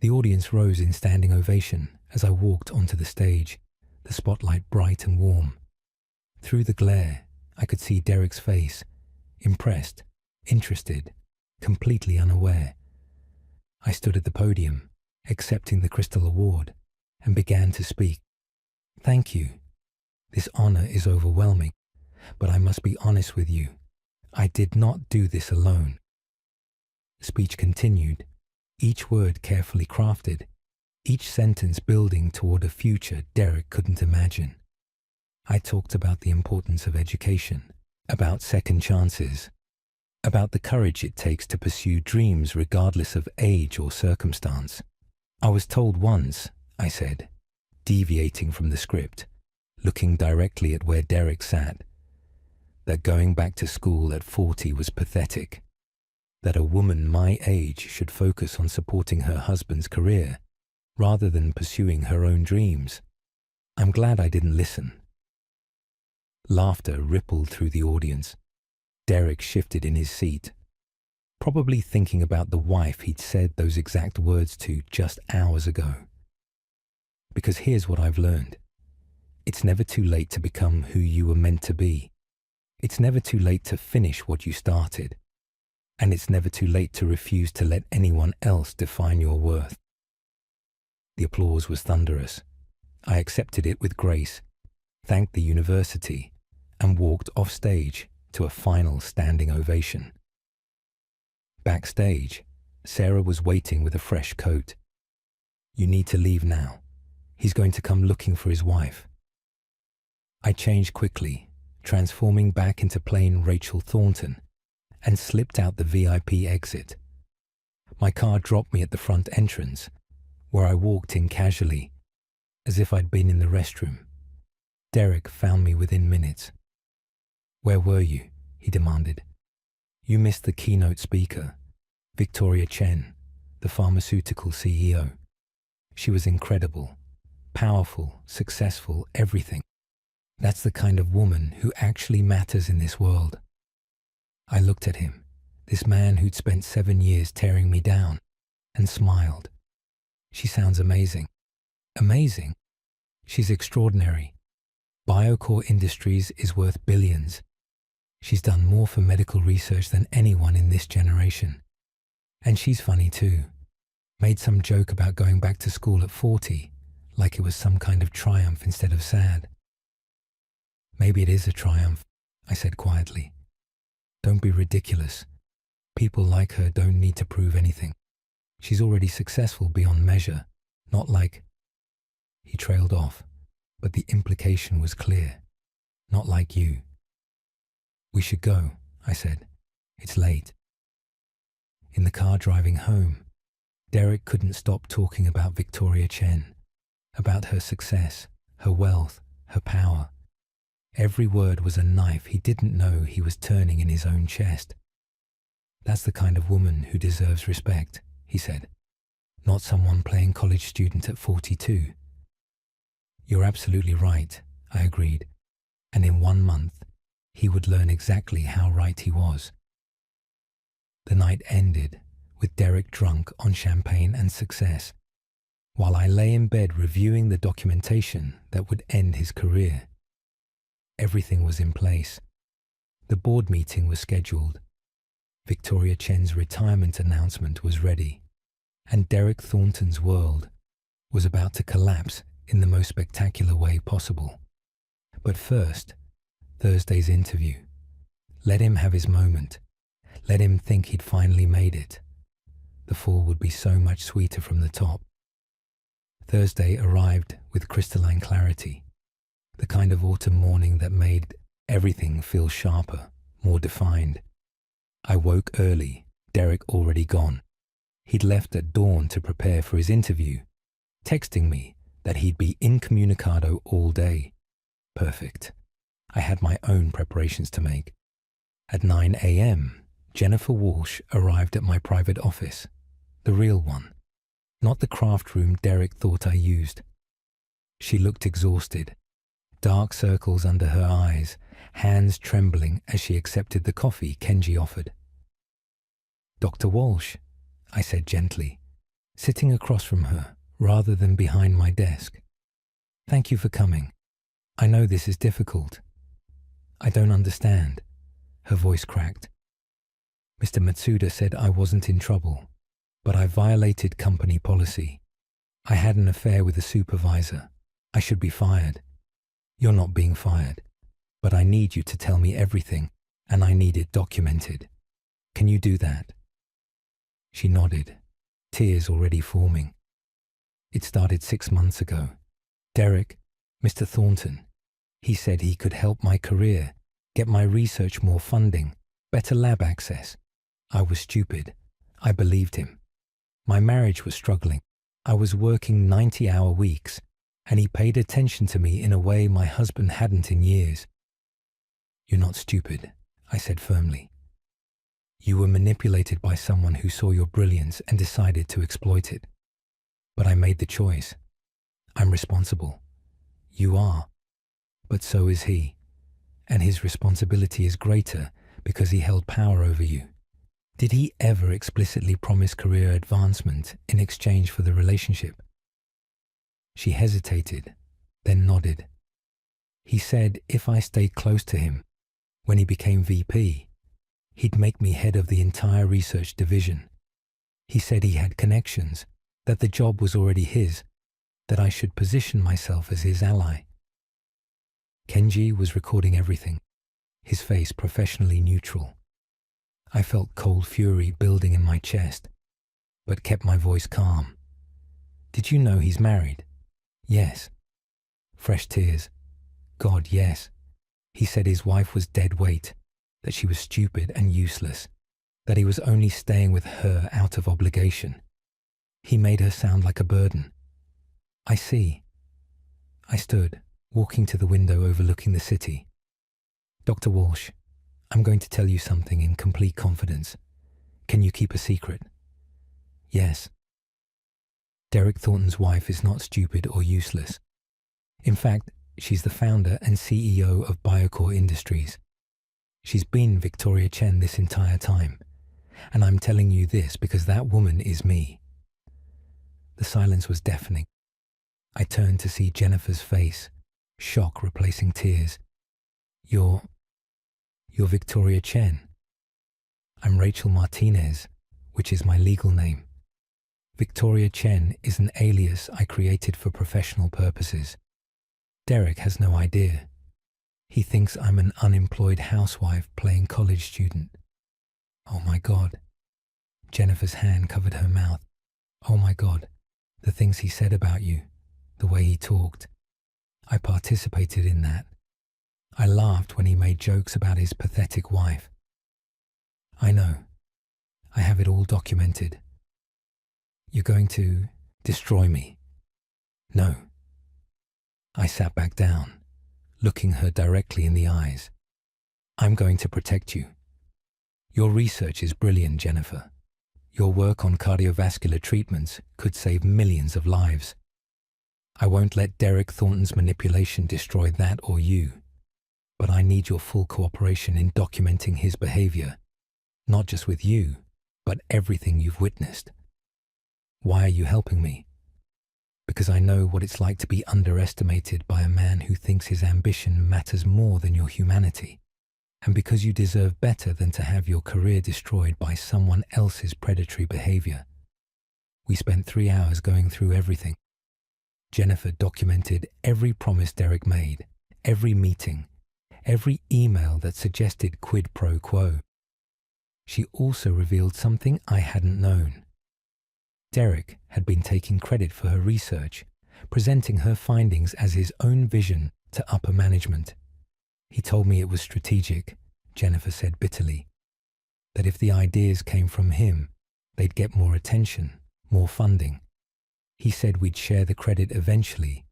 The audience rose in standing ovation as I walked onto the stage, the spotlight bright and warm. Through the glare, I could see Derek's face, impressed, interested, completely unaware. I stood at the podium, accepting the Crystal Award, and began to speak. Thank you. This honor is overwhelming, but I must be honest with you. I did not do this alone. The speech continued, each word carefully crafted, each sentence building toward a future Derek couldn't imagine. I talked about the importance of education, about second chances, about the courage it takes to pursue dreams regardless of age or circumstance. I was told once, I said, deviating from the script, looking directly at where Derek sat, that going back to school at 40 was pathetic, that a woman my age should focus on supporting her husband's career rather than pursuing her own dreams. I'm glad I didn't listen. Laughter rippled through the audience. Derek shifted in his seat, probably thinking about the wife he'd said those exact words to just hours ago. Because here's what I've learned. It's never too late to become who you were meant to be. It's never too late to finish what you started. And it's never too late to refuse to let anyone else define your worth. The applause was thunderous. I accepted it with grace, thanked the university, and walked off stage to a final standing ovation. Backstage, Sarah was waiting with a fresh coat. You need to leave now. He's going to come looking for his wife. I changed quickly, transforming back into plain Rachel Thornton, and slipped out the VIP exit. My car dropped me at the front entrance, where I walked in casually, as if I'd been in the restroom. Derek found me within minutes. Where were you? He demanded. You missed the keynote speaker, Victoria Chen, the pharmaceutical CEO. She was incredible, powerful, successful, everything. That's the kind of woman who actually matters in this world. I looked at him, this man who'd spent 7 years tearing me down, and smiled. She sounds amazing. Amazing? She's extraordinary. Biocore Industries is worth billions. She's done more for medical research than anyone in this generation. And she's funny too. Made some joke about going back to school at 40, like it was some kind of triumph instead of sad. Maybe it is a triumph, I said quietly. Don't be ridiculous. People like her don't need to prove anything. She's already successful beyond measure, not like... He trailed off, but the implication was clear. Not like you. We should go, I said. It's late. In the car driving home, Derek couldn't stop talking about Victoria Chen, about her success, her wealth, her power. Every word was a knife he didn't know he was turning in his own chest. That's the kind of woman who deserves respect, he said. Not someone playing college student at 42. You're absolutely right, I agreed. And in 1 month, he would learn exactly how right he was. The night ended with Derek drunk on champagne and success, while I lay in bed reviewing the documentation that would end his career. Everything was in place. The board meeting was scheduled. Victoria Chen's retirement announcement was ready, and Derek Thornton's world was about to collapse in the most spectacular way possible. But first, Thursday's interview. Let him have his moment. Let him think he'd finally made it. The fall would be so much sweeter from the top. Thursday arrived with crystalline clarity, the kind of autumn morning that made everything feel sharper, more defined. I woke early, Derek already gone. He'd left at dawn to prepare for his interview, texting me that he'd be incommunicado all day. Perfect. I had my own preparations to make. At 9 a.m., Jennifer Walsh arrived at my private office, the real one. not the craft room Derek thought I used. She looked exhausted, dark circles under her eyes, hands trembling as she accepted the coffee Kenji offered. "Dr. Walsh," I said gently, sitting across from her rather than behind my desk. "Thank you for coming. I know this is difficult. I don't understand." Her voice cracked. "Mr. Matsuda said I wasn't in trouble, but I violated company policy. I had an affair with a supervisor. I should be fired. You're not being fired, but I need you to tell me everything, and I need it documented. Can you do that?" She nodded, tears already forming. "It started 6 months ago. Derek, Mr. Thornton, he said he could help my career, get my research more funding, better lab access. I was stupid. I believed him. My marriage was struggling. I was working 90-hour weeks, and he paid attention to me in a way my husband hadn't in years." "You're not stupid," I said firmly. "You were manipulated by someone who saw your brilliance and decided to exploit it. But I made the choice. I'm responsible. You are. But so is he. And his responsibility is greater because he held power over you. Did he ever explicitly promise career advancement in exchange for the relationship?" She hesitated, then nodded. "He said if I stayed close to him, when he became VP, he'd make me head of the entire research division. He said he had connections, that the job was already his, that I should position myself as his ally." Kenji was recording everything, his face professionally neutral. I felt cold fury building in my chest, but kept my voice calm. "Did you know he's married?" "Yes." Fresh tears. "God, yes. He said his wife was dead weight, that she was stupid and useless, that he was only staying with her out of obligation. He made her sound like a burden." "I see." I stood, walking to the window overlooking the city. "Dr. Walsh, I'm going to tell you something in complete confidence. Can you keep a secret?" "Yes." Derek Thornton's wife is not stupid or useless. In fact, she's the founder and CEO of Biocore Industries. She's been Victoria Chen this entire time, and I'm telling you this because that woman is me. The silence was deafening. I turned to see Jennifer's face, shock replacing tears. You're Victoria Chen." "I'm Rachel Martinez, which is my legal name. Victoria Chen is an alias I created for professional purposes. Derek has no idea. He thinks I'm an unemployed housewife playing college student." "Oh my God." Jennifer's hand covered her mouth. "Oh my God, the things he said about you, the way he talked. I participated in that. I laughed when he made jokes about his pathetic wife. I know. I have it all documented." "You're going to destroy me?" "No." I sat back down, looking her directly in the eyes. "I'm going to protect you. Your research is brilliant, Jennifer. Your work on cardiovascular treatments could save millions of lives. I won't let Derek Thornton's manipulation destroy that or you. But I need your full cooperation in documenting his behavior, not just with you, but everything you've witnessed. Why are you helping me? Because I know what it's like to be underestimated by a man who thinks his ambition matters more than your humanity, and because you deserve better than to have your career destroyed by someone else's predatory behavior." We spent 3 hours going through everything. Jennifer documented every promise Derek made, every meeting, every email that suggested quid pro quo. She also revealed something I hadn't known. Derek had been taking credit for her research, presenting her findings as his own vision to upper management. "He told me it was strategic," Jennifer said bitterly, "that if the ideas came from him, they'd get more attention, more funding. He said we'd share the credit eventually,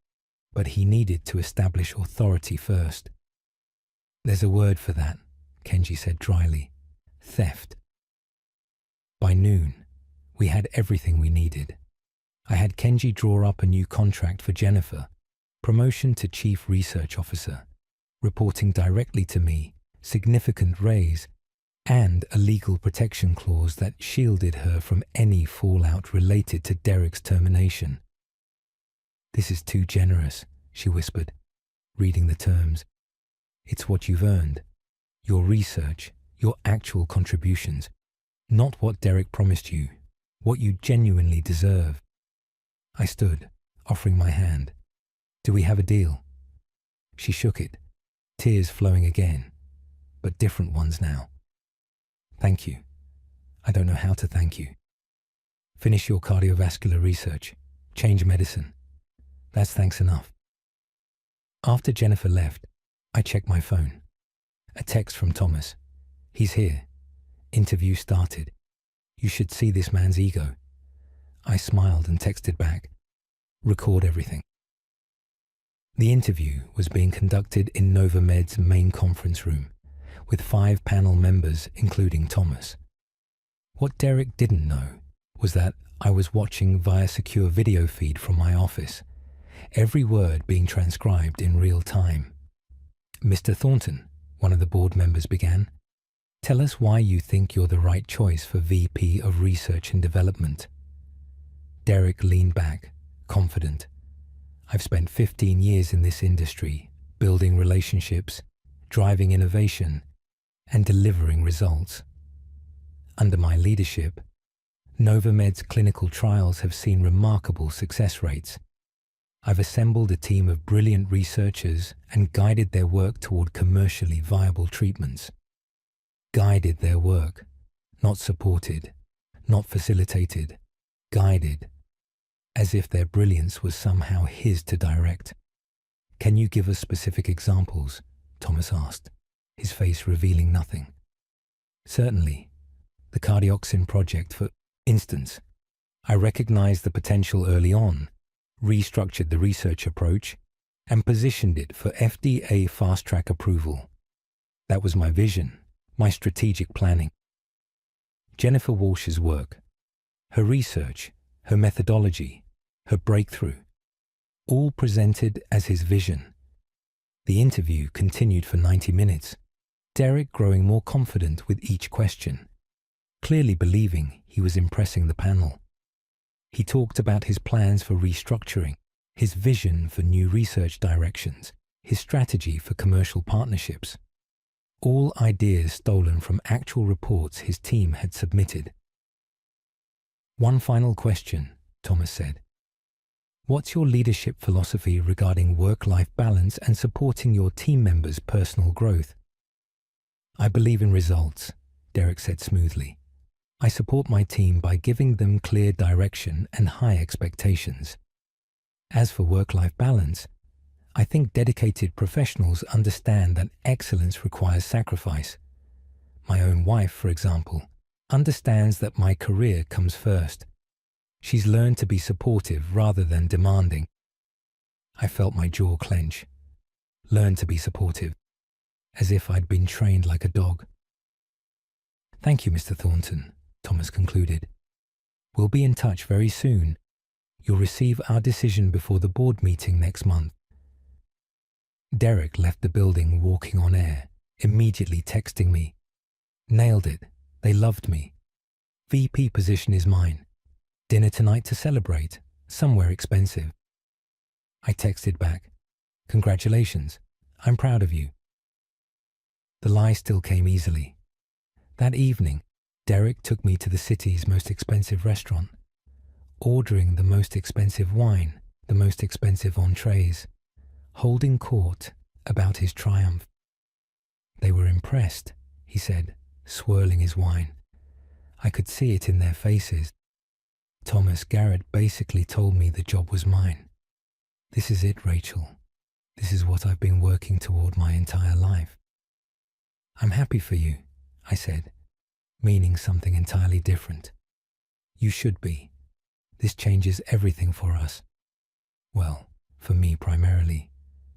but he needed to establish authority first." "There's a word for that," Kenji said dryly. "Theft." By noon, we had everything we needed. I had Kenji draw up a new contract for Jennifer, promotion to Chief Research Officer, reporting directly to me, significant raise, and a legal protection clause that shielded her from any fallout related to Derek's termination. "This is too generous," she whispered, reading the terms. "It's what you've earned. Your research, your actual contributions, not what Derek promised you, what you genuinely deserve." I stood, offering my hand. "Do we have a deal?" She shook it, tears flowing again, but different ones now. "Thank you. I don't know how to thank you. Finish your cardiovascular research. Change medicine. That's thanks enough." After Jennifer left, I checked my phone. A text from Thomas. "He's here. Interview started. You should see this man's ego." I smiled and texted back, "Record everything." The interview was being conducted in NovaMed's main conference room, with 5 panel members, including Thomas. What Derek didn't know was that I was watching via secure video feed from my office, every word being transcribed in real time. "Mr. Thornton," one of the board members began, "tell us why you think you're the right choice for VP of Research and Development." Derek leaned back, confident. "I've spent 15 years in this industry, building relationships, driving innovation, and delivering results. Under my leadership, NovaMed's clinical trials have seen remarkable success rates. I've assembled a team of brilliant researchers and guided their work toward commercially viable treatments. Guided their work, not supported, not facilitated, guided, as if their brilliance was somehow his to direct." "Can you give us specific examples?" Thomas asked, his face revealing nothing. "Certainly. The Cardioxin project, for instance. I recognized the potential early on, restructured the research approach, and positioned it for FDA fast-track approval. That was my vision, my strategic planning." Jennifer Walsh's work, her research, her methodology, her breakthrough, all presented as his vision. The interview continued for 90 minutes, Derek growing more confident with each question, clearly believing he was impressing the panel. He talked about his plans for restructuring, his vision for new research directions, his strategy for commercial partnerships. All ideas stolen from actual reports his team had submitted. "One final question," Thomas said. "What's your leadership philosophy regarding work-life balance and supporting your team members' personal growth?" "I believe in results," Derek said smoothly. "I support my team by giving them clear direction and high expectations. As for work-life balance, I think dedicated professionals understand that excellence requires sacrifice. My own wife, for example, understands that my career comes first. She's learned to be supportive rather than demanding." I felt my jaw clench. Learned to be supportive, as if I'd been trained like a dog. "Thank you, Mr. Thornton," Thomas concluded. "We'll be in touch very soon. You'll receive our decision before the board meeting next month." Derek left the building walking on air, immediately texting me. "Nailed it. They loved me. VP position is mine. Dinner tonight to celebrate, somewhere expensive." I texted back, "Congratulations. I'm proud of you." The lie still came easily. That evening, Derek took me to the city's most expensive restaurant, ordering the most expensive wine, the most expensive entrees, holding court about his triumph. "They were impressed," he said, swirling his wine. I could see it in their faces. Thomas Garrett basically told me the job was mine. "This is it, Rachel. This is what I've been working toward my entire life." "I'm happy for you," I said, meaning something entirely different. "You should be. This changes everything for us. Well, for me primarily,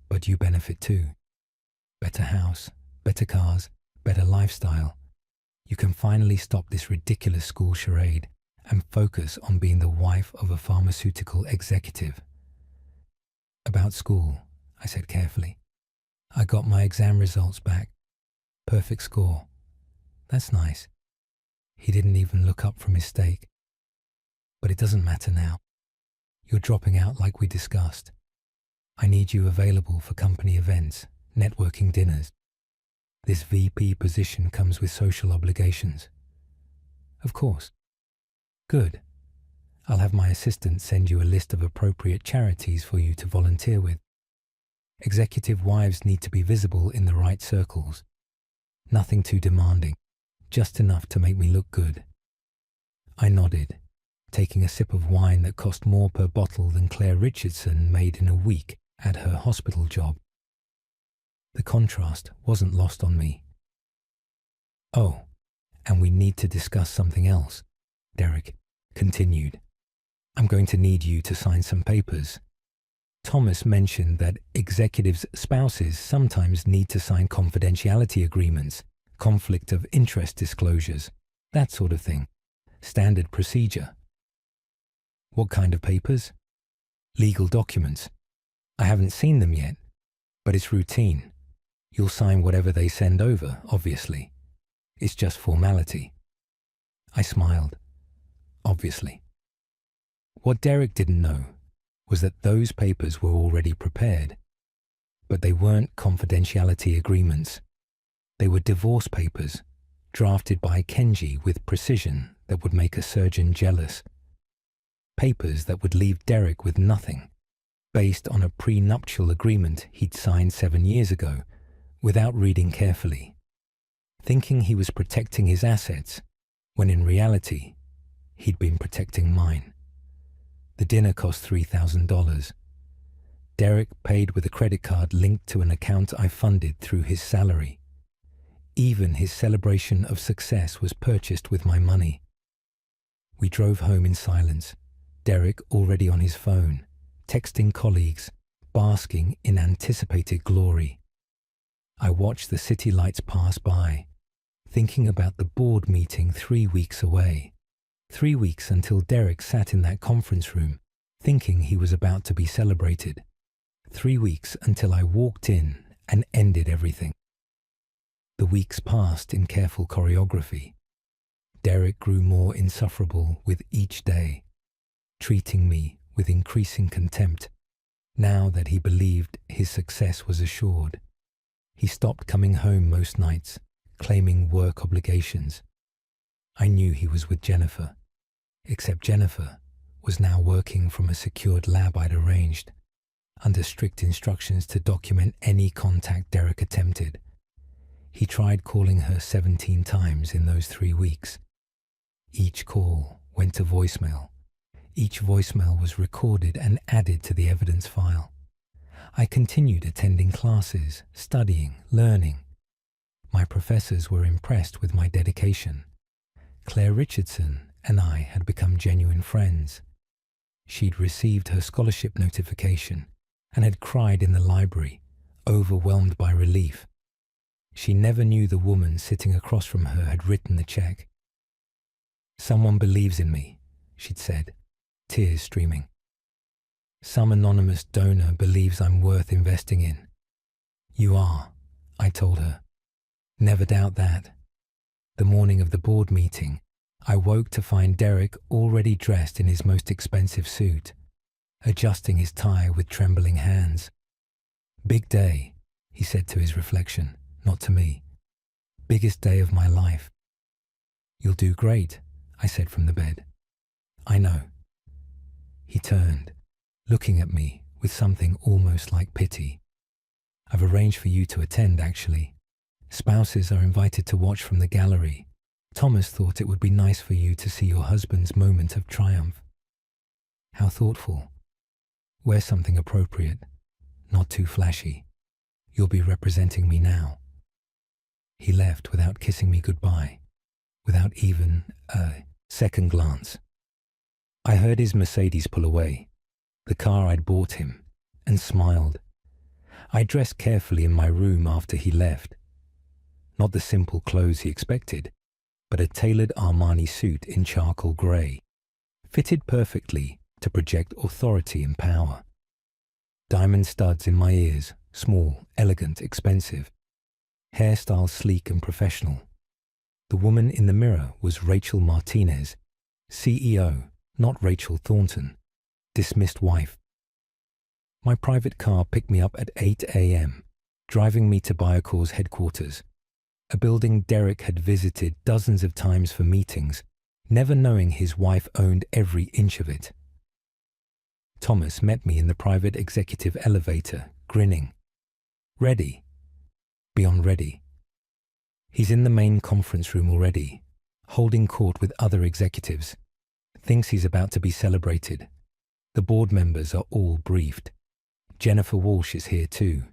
but you benefit too. Better house, better cars, better lifestyle. You can finally stop this ridiculous school charade and focus on being the wife of a pharmaceutical executive. About school, I said carefully. I got my exam results back. Perfect score. That's nice. He didn't even look up from his steak. But it doesn't matter now. You're dropping out like we discussed. I need you available for company events, networking dinners. This VP position comes with social obligations. Of course. Good. I'll have my assistant send you a list of appropriate charities for you to volunteer with. Executive wives need to be visible in the right circles. Nothing too demanding, just enough to make me look good. I nodded, taking a sip of wine that cost more per bottle than Claire Richardson made in a week at her hospital job. The contrast wasn't lost on me. Oh, and we need to discuss something else, Derek continued. I'm going to need you to sign some papers. Thomas mentioned that executives' spouses sometimes need to sign confidentiality agreements, conflict of interest disclosures, that sort of thing. Standard procedure. What kind of papers? Legal documents. I haven't seen them yet, but it's routine. You'll sign whatever they send over, obviously. It's just formality. I smiled. Obviously. What Derek didn't know was that those papers were already prepared, but they weren't confidentiality agreements. They were divorce papers, drafted by Kenji with precision that would make a surgeon jealous. Papers that would leave Derek with nothing, based on a prenuptial agreement he'd signed 7 years ago, without reading carefully, thinking he was protecting his assets, when in reality, he'd been protecting mine. The dinner cost $3,000. Derek paid with a credit card linked to an account I funded through his salary. Even his celebration of success was purchased with my money. We drove home in silence, Derek already on his phone, texting colleagues, basking in anticipated glory. I watched the city lights pass by, thinking about the board meeting 3 weeks away. 3 weeks until Derek sat in that conference room, thinking he was about to be celebrated. 3 weeks until I walked in and ended everything. The weeks passed in careful choreography. Derek grew more insufferable with each day, treating me with increasing contempt, now that he believed his success was assured. He stopped coming home most nights, claiming work obligations. I knew he was with Jennifer, except Jennifer was now working from a secured lab I'd arranged, under strict instructions to document any contact Derek attempted. He tried calling her 17 times in those 3 weeks. Each call went to voicemail. Each voicemail was recorded and added to the evidence file. I continued attending classes, studying, learning. My professors were impressed with my dedication. Claire Richardson and I had become genuine friends. She'd received her scholarship notification and had cried in the library, overwhelmed by relief. She never knew the woman sitting across from her had written the check. "Someone believes in me," she'd said, tears streaming. "Some anonymous donor believes I'm worth investing in." "You are," I told her. "Never doubt that." The morning of the board meeting, I woke to find Derek already dressed in his most expensive suit, adjusting his tie with trembling hands. "Big day," he said to his reflection, not to me. "Biggest day of my life." "You'll do great," I said from the bed. "I know." He turned, looking at me with something almost like pity. "I've arranged for you to attend, actually. Spouses are invited to watch from the gallery. Thomas thought it would be nice for you to see your husband's moment of triumph." "How thoughtful. Wear something appropriate, not too flashy. You'll be representing me now." He left without kissing me goodbye, without even a second glance. I heard his Mercedes pull away, the car I'd bought him, and smiled. I dressed carefully in my room after he left. Not the simple clothes he expected, but a tailored Armani suit in charcoal grey, fitted perfectly to project authority and power. Diamond studs in my ears, small, elegant, expensive. Hairstyle sleek and professional. The woman in the mirror was Rachel Martinez, CEO, not Rachel Thornton, dismissed wife. My private car picked me up at 8 a.m., driving me to Biocor's headquarters, a building Derek had visited dozens of times for meetings, never knowing his wife owned every inch of it. Thomas met me in the private executive elevator, grinning. Ready? Beyond ready. He's in the main conference room already, holding court with other executives. Thinks he's about to be celebrated. The board members are all briefed. Jennifer Walsh is here too.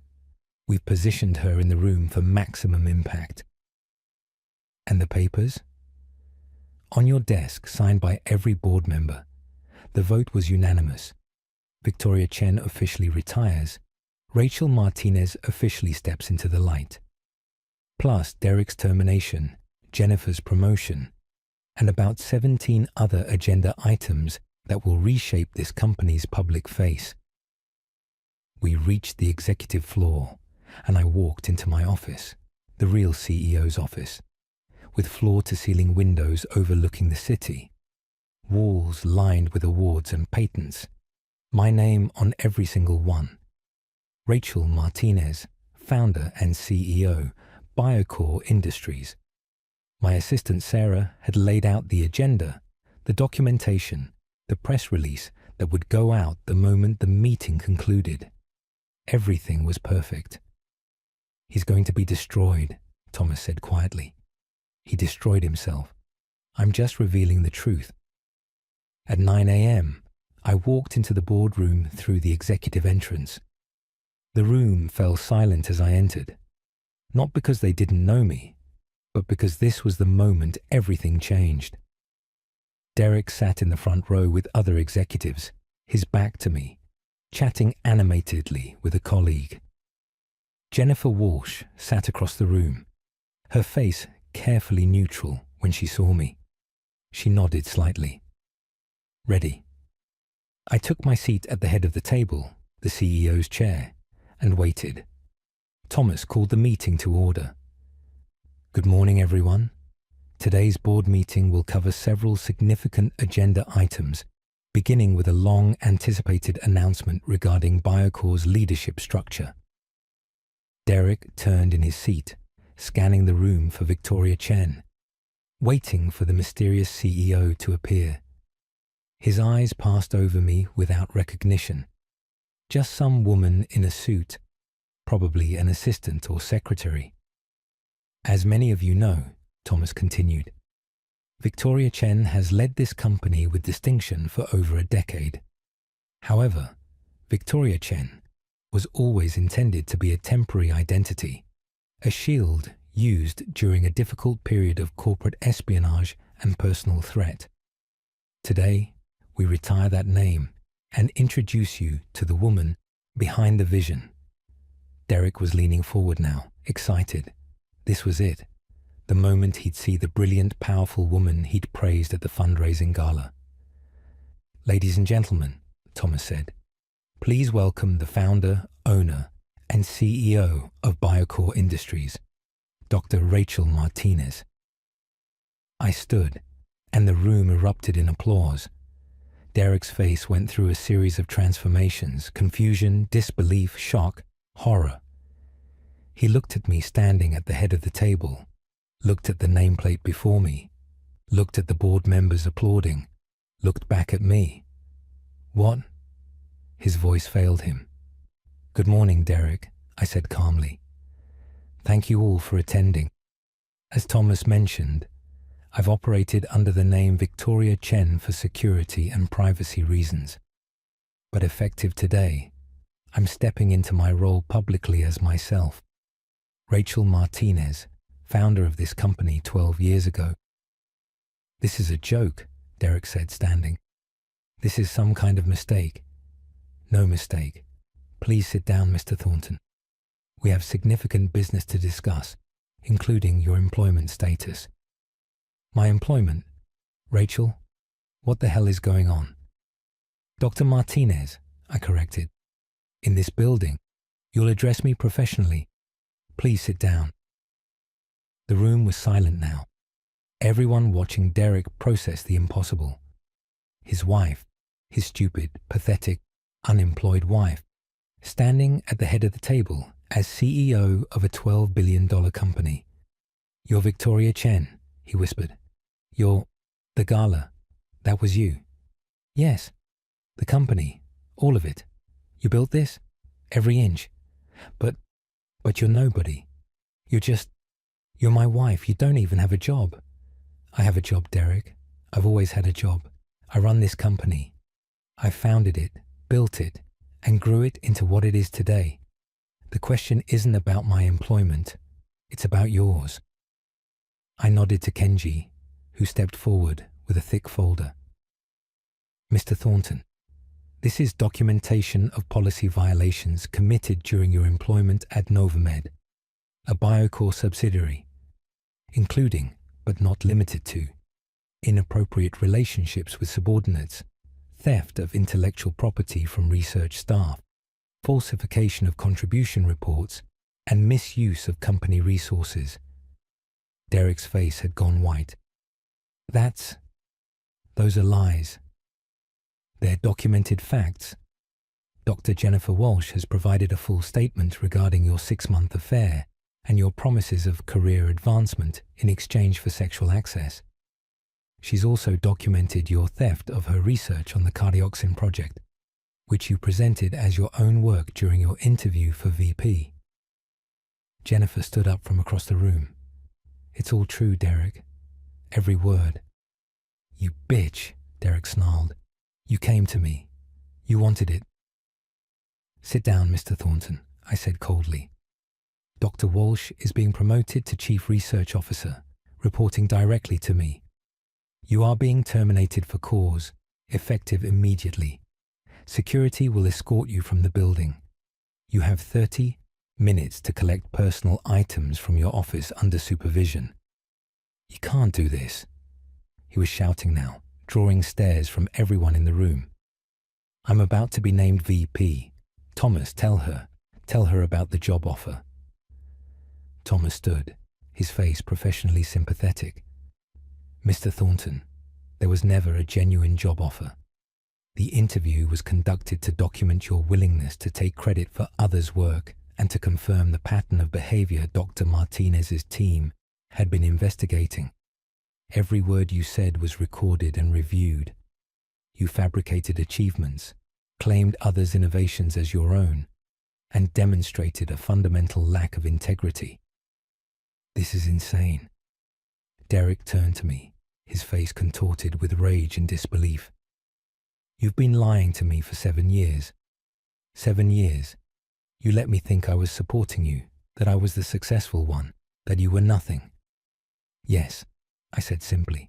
We've positioned her in the room for maximum impact. And the papers? On your desk, signed by every board member. The vote was unanimous. Victoria Chen officially retires. Rachel Martinez officially steps into the light. Plus Derek's termination, Jennifer's promotion, and about 17 other agenda items that will reshape this company's public face. We reached the executive floor, and I walked into my office, the real CEO's office, with floor-to-ceiling windows overlooking the city, walls lined with awards and patents, my name on every single one. Rachel Martinez, founder and CEO, Biocor Industries. My assistant Sarah had laid out the agenda, the documentation, the press release that would go out the moment the meeting concluded. Everything was perfect. He's going to be destroyed, Thomas said quietly. He destroyed himself. I'm just revealing the truth. At 9 a.m., I walked into the boardroom through the executive entrance. The room fell silent as I entered, not because they didn't know me, but because this was the moment everything changed. Derek sat in the front row with other executives, his back to me, chatting animatedly with a colleague. Jennifer Walsh sat across the room, her face carefully neutral when she saw me. She nodded slightly. Ready. I took my seat at the head of the table, the CEO's chair, and waited. Thomas called the meeting to order. Good morning, everyone. Today's board meeting will cover several significant agenda items, beginning with a long-anticipated announcement regarding Biocor's leadership structure. Derek turned in his seat, scanning the room for Victoria Chen, waiting for the mysterious CEO to appear. His eyes passed over me without recognition. Just some woman in a suit, probably an assistant or secretary. As many of you know, Thomas continued, Victoria Chen has led this company with distinction for over a decade. However, Victoria Chen was always intended to be a temporary identity, a shield used during a difficult period of corporate espionage and personal threat. Today, we retire that name and introduce you to the woman behind the vision. Derek was leaning forward now, excited. This was it, the moment he'd see the brilliant, powerful woman he'd praised at the fundraising gala. Ladies and gentlemen, Thomas said, please welcome the founder, owner, and CEO of Biocor Industries, Dr. Rachel Martinez. I stood, and the room erupted in applause. Derek's face went through a series of transformations, confusion, disbelief, shock, horror. He looked at me standing at the head of the table, looked at the nameplate before me, looked at the board members applauding, looked back at me. What? His voice failed him. Good morning, Derek, I said calmly. Thank you all for attending. As Thomas mentioned, I've operated under the name Victoria Chen for security and privacy reasons. But effective today, I'm stepping into my role publicly as myself. Rachel Martinez, founder of this company 12 years ago. This is a joke, Derek said, standing. This is some kind of mistake. No mistake. Please sit down, Mr. Thornton. We have significant business to discuss, including your employment status. My employment? Rachel, What the hell is going on? Dr. Martinez, I corrected. In this building. You'll address me professionally. Please sit down. The room was silent now. Everyone watching Derek process the impossible. His wife, his stupid, pathetic, unemployed wife, standing at the head of the table as CEO of a $12 billion company. You're Victoria Chen, he whispered. You're the gala. That was you. Yes, the company, all of it. You built this? Every inch. But you're nobody. You're my wife. You don't even have a job. I have a job, Derek. I've always had a job. I run this company. I founded it, built it, and grew it into what it is today. The question isn't about my employment. It's about yours. I nodded to Kenji, who stepped forward with a thick folder. Mr. Thornton, this is documentation of policy violations committed during your employment at Novamed, a Biocore subsidiary, including, but not limited to, inappropriate relationships with subordinates, theft of intellectual property from research staff, falsification of contribution reports, and misuse of company resources. Derek's face had gone white. Those are lies. They're documented facts. Dr. Jennifer Walsh has provided a full statement regarding your 6-month affair and your promises of career advancement in exchange for sexual access. She's also documented your theft of her research on the Cardioxin project, which you presented as your own work during your interview for VP. Jennifer stood up from across the room. It's all true, Derek. Every word. You bitch, Derek snarled. You came to me. You wanted it. Sit down, Mr. Thornton, I said coldly. Dr. Walsh is being promoted to Chief Research Officer, reporting directly to me. You are being terminated for cause, effective immediately. Security will escort you from the building. You have 30 minutes to collect personal items from your office under supervision. You can't do this. He was shouting now, drawing stares from everyone in the room. I'm about to be named VP. Thomas, tell her about the job offer. Thomas stood, his face professionally sympathetic. Mr. Thornton, there was never a genuine job offer. The interview was conducted to document your willingness to take credit for others' work and to confirm the pattern of behavior Dr. Martinez's team had been investigating. Every word you said was recorded and reviewed. You fabricated achievements, claimed others' innovations as your own, and demonstrated a fundamental lack of integrity. This is insane. Derek turned to me, his face contorted with rage and disbelief. You've been lying to me for 7 years. 7 years. You let me think I was supporting you, that I was the successful one, that you were nothing. Yes, I said simply.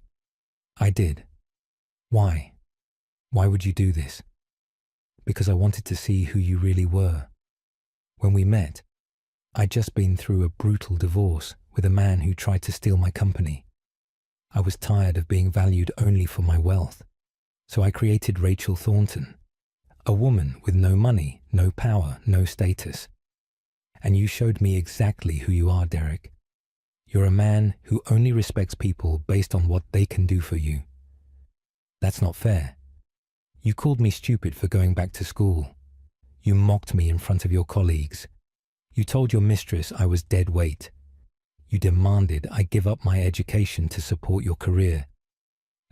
I did. Why? Why would you do this? Because I wanted to see who you really were. When we met, I'd just been through a brutal divorce with a man who tried to steal my company. I was tired of being valued only for my wealth, so I created Rachel Thornton, a woman with no money, no power, no status. And you showed me exactly who you are, Derek. You're a man who only respects people based on what they can do for you. That's not fair. You called me stupid for going back to school. You mocked me in front of your colleagues. You told your mistress I was dead weight. You demanded I give up my education to support your career.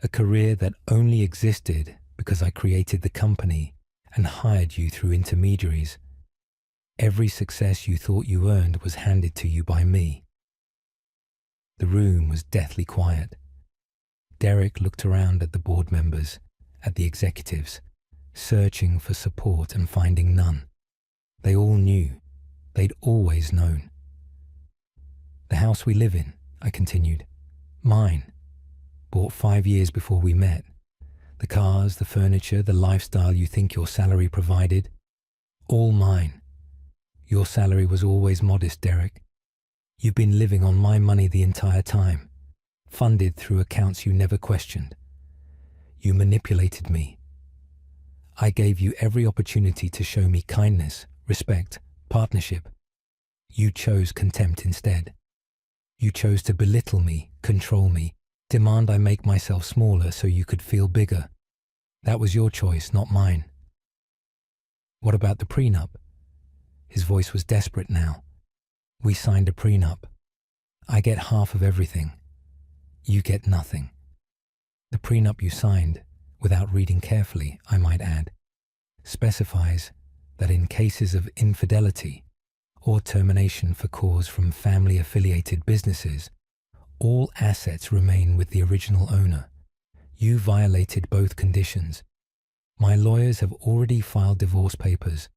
A career that only existed because I created the company and hired you through intermediaries. Every success you thought you earned was handed to you by me. The room was deathly quiet. Derek looked around at the board members, at the executives, searching for support and finding none. They all knew. They'd always known. The house we live in, I continued, mine, bought 5 years before we met. The cars, the furniture, the lifestyle you think your salary provided, all mine. Your salary was always modest, Derek. You've been living on my money the entire time, funded through accounts you never questioned. You manipulated me. I gave you every opportunity to show me kindness, respect, partnership. You chose contempt instead. You chose to belittle me, control me, demand I make myself smaller so you could feel bigger. That was your choice, not mine. What about the prenup? His voice was desperate now. We signed a prenup. I get half of everything. You get nothing. The prenup you signed, without reading carefully, I might add, specifies that in cases of infidelity or termination for cause from family-affiliated businesses, all assets remain with the original owner. You violated both conditions. My lawyers have already filed divorce papers.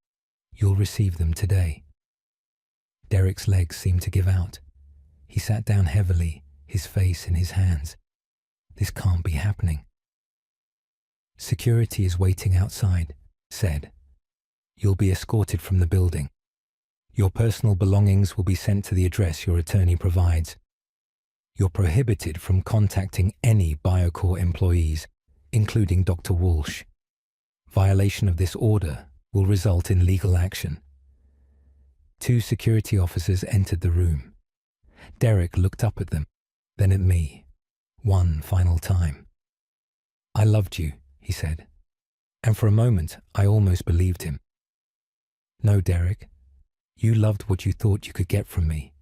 You'll receive them today. Derek's legs seemed to give out. He sat down heavily, his face in his hands. This can't be happening. Security is waiting outside, said. You'll be escorted from the building. Your personal belongings will be sent to the address your attorney provides. You're prohibited from contacting any BioCore employees, including Dr. Walsh. Violation of this order will result in legal action. 2 security officers entered the room. Derek looked up at them, then at me, one final time. I loved you, he said, and for a moment I almost believed him. No, Derek, you loved what you thought you could get from me.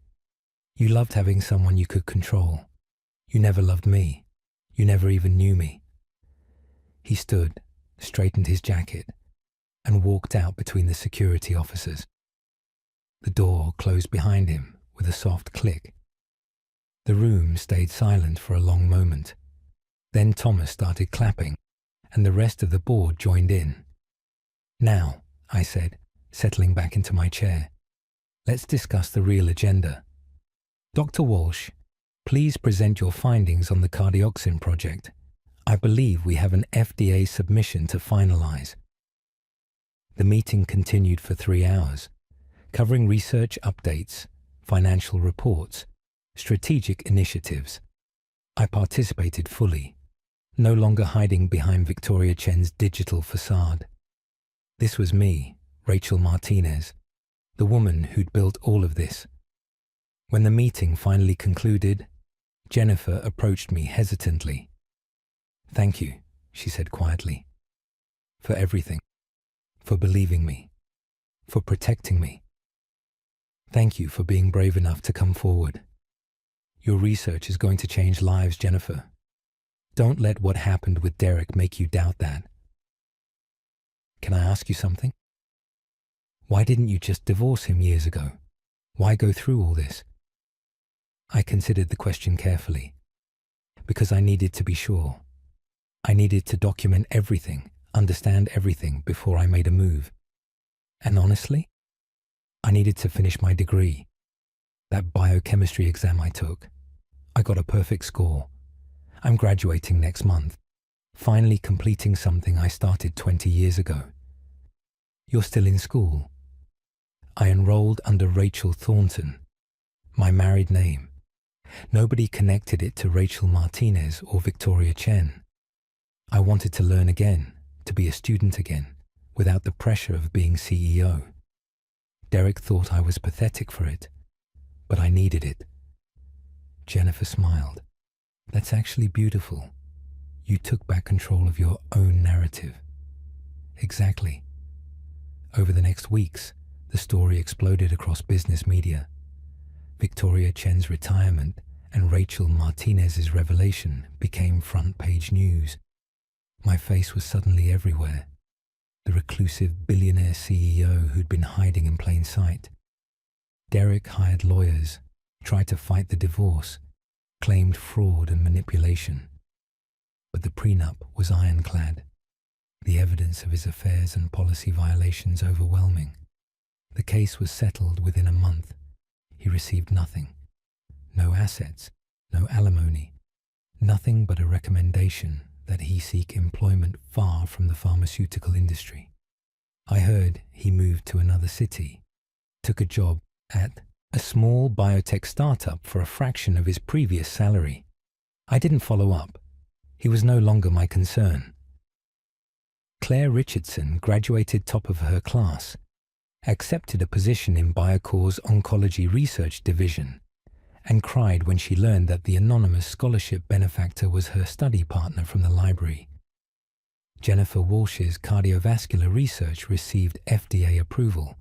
You loved having someone you could control. You never loved me. You never even knew me. He stood, straightened his jacket, and walked out between the security officers. The door closed behind him with a soft click. The room stayed silent for a long moment. Then Thomas started clapping, and the rest of the board joined in. Now, I said, settling back into my chair, let's discuss the real agenda. Dr. Walsh, please present your findings on the cardioxin project. I believe we have an FDA submission to finalize. The meeting continued for 3 hours, covering research updates, financial reports, strategic initiatives. I participated fully, no longer hiding behind Victoria Chen's digital facade. This was me, Rachel Martinez, the woman who'd built all of this. When the meeting finally concluded, Jennifer approached me hesitantly. Thank you, she said quietly, for everything, for believing me, for protecting me. Thank you for being brave enough to come forward. Your research is going to change lives, Jennifer. Don't let what happened with Derek make you doubt that. Can I ask you something? Why didn't you just divorce him years ago? Why go through all this? I considered the question carefully, because I needed to be sure. I needed to document everything, understand everything before I made a move. And honestly, I needed to finish my degree. That biochemistry exam I took, I got a perfect score. I'm graduating next month, finally completing something I started 20 years ago. You're still in school. I enrolled under Rachel Thornton, my married name. Nobody connected it to Rachel Martinez or Victoria Chen. I wanted to learn again, to be a student again, without the pressure of being CEO. Derek thought I was pathetic for it, but I needed it. Jennifer smiled. That's actually beautiful. You took back control of your own narrative. Exactly. Over the next weeks, the story exploded across business media. Victoria Chen's retirement and Rachel Martinez's revelation became front-page news. My face was suddenly everywhere. The reclusive billionaire CEO who'd been hiding in plain sight. Derek hired lawyers, tried to fight the divorce, claimed fraud and manipulation. But the prenup was ironclad, the evidence of his affairs and policy violations overwhelming. The case was settled within a month. He received nothing. No assets, no alimony, nothing but a recommendation that he seek employment far from the pharmaceutical industry. I heard he moved to another city, took a job at a small biotech startup for a fraction of his previous salary. I didn't follow up. He was no longer my concern. Claire Richardson graduated top of her class, accepted a position in Biocor's Oncology Research Division, and cried when she learned that the anonymous scholarship benefactor was her study partner from the library. Jennifer Walsh's cardiovascular research received FDA approval,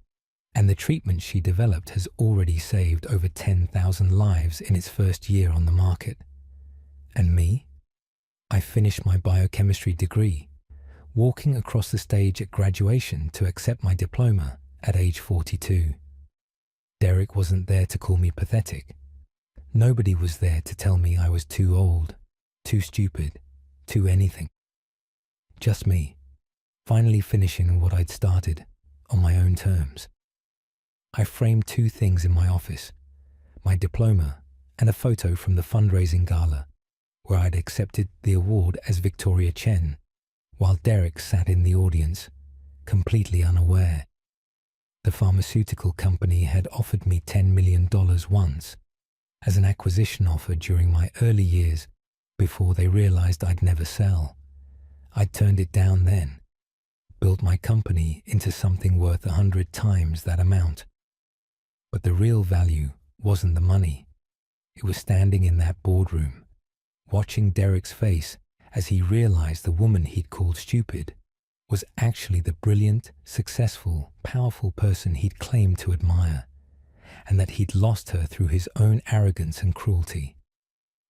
and the treatment she developed has already saved over 10,000 lives in its first year on the market. And me? I finished my biochemistry degree, walking across the stage at graduation to accept my diploma at age 42. Derek wasn't there to call me pathetic. Nobody was there to tell me I was too old, too stupid, too anything. Just me, finally finishing what I'd started on my own terms. I framed two things in my office, my diploma and a photo from the fundraising gala, where I'd accepted the award as Victoria Chen, while Derek sat in the audience, completely unaware. The pharmaceutical company had offered me $10 million once, as an acquisition offer during my early years before they realized I'd never sell. I'd turned it down then, built my company into something worth 100 times that amount. But the real value wasn't the money. It was standing in that boardroom, watching Derek's face as he realized the woman he'd called stupid was actually the brilliant, successful, powerful person he'd claimed to admire, and that he'd lost her through his own arrogance and cruelty.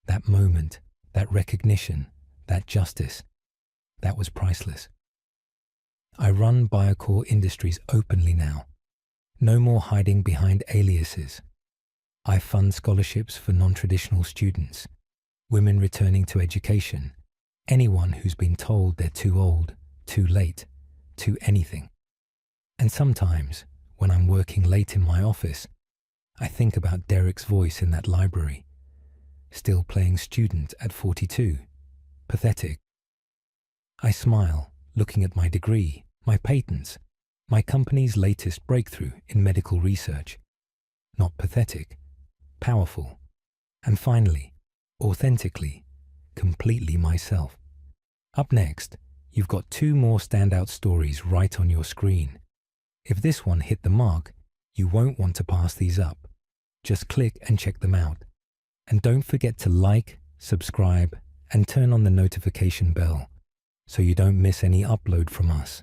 That moment, that recognition, that justice, that was priceless. I run Biocor Industries openly now. No more hiding behind aliases. I fund scholarships for non-traditional students, women returning to education, anyone who's been told they're too old, too late, too anything. And sometimes, when I'm working late in my office, I think about Derek's voice in that library, still playing student at 42, pathetic. I smile, looking at my degree, my patents, my company's latest breakthrough in medical research. Not pathetic, powerful, and finally, authentically, completely myself. Up next, you've got two more standout stories right on your screen. If this one hit the mark, you won't want to pass these up. Just click and check them out. And don't forget to like, subscribe, and turn on the notification bell so you don't miss any upload from us.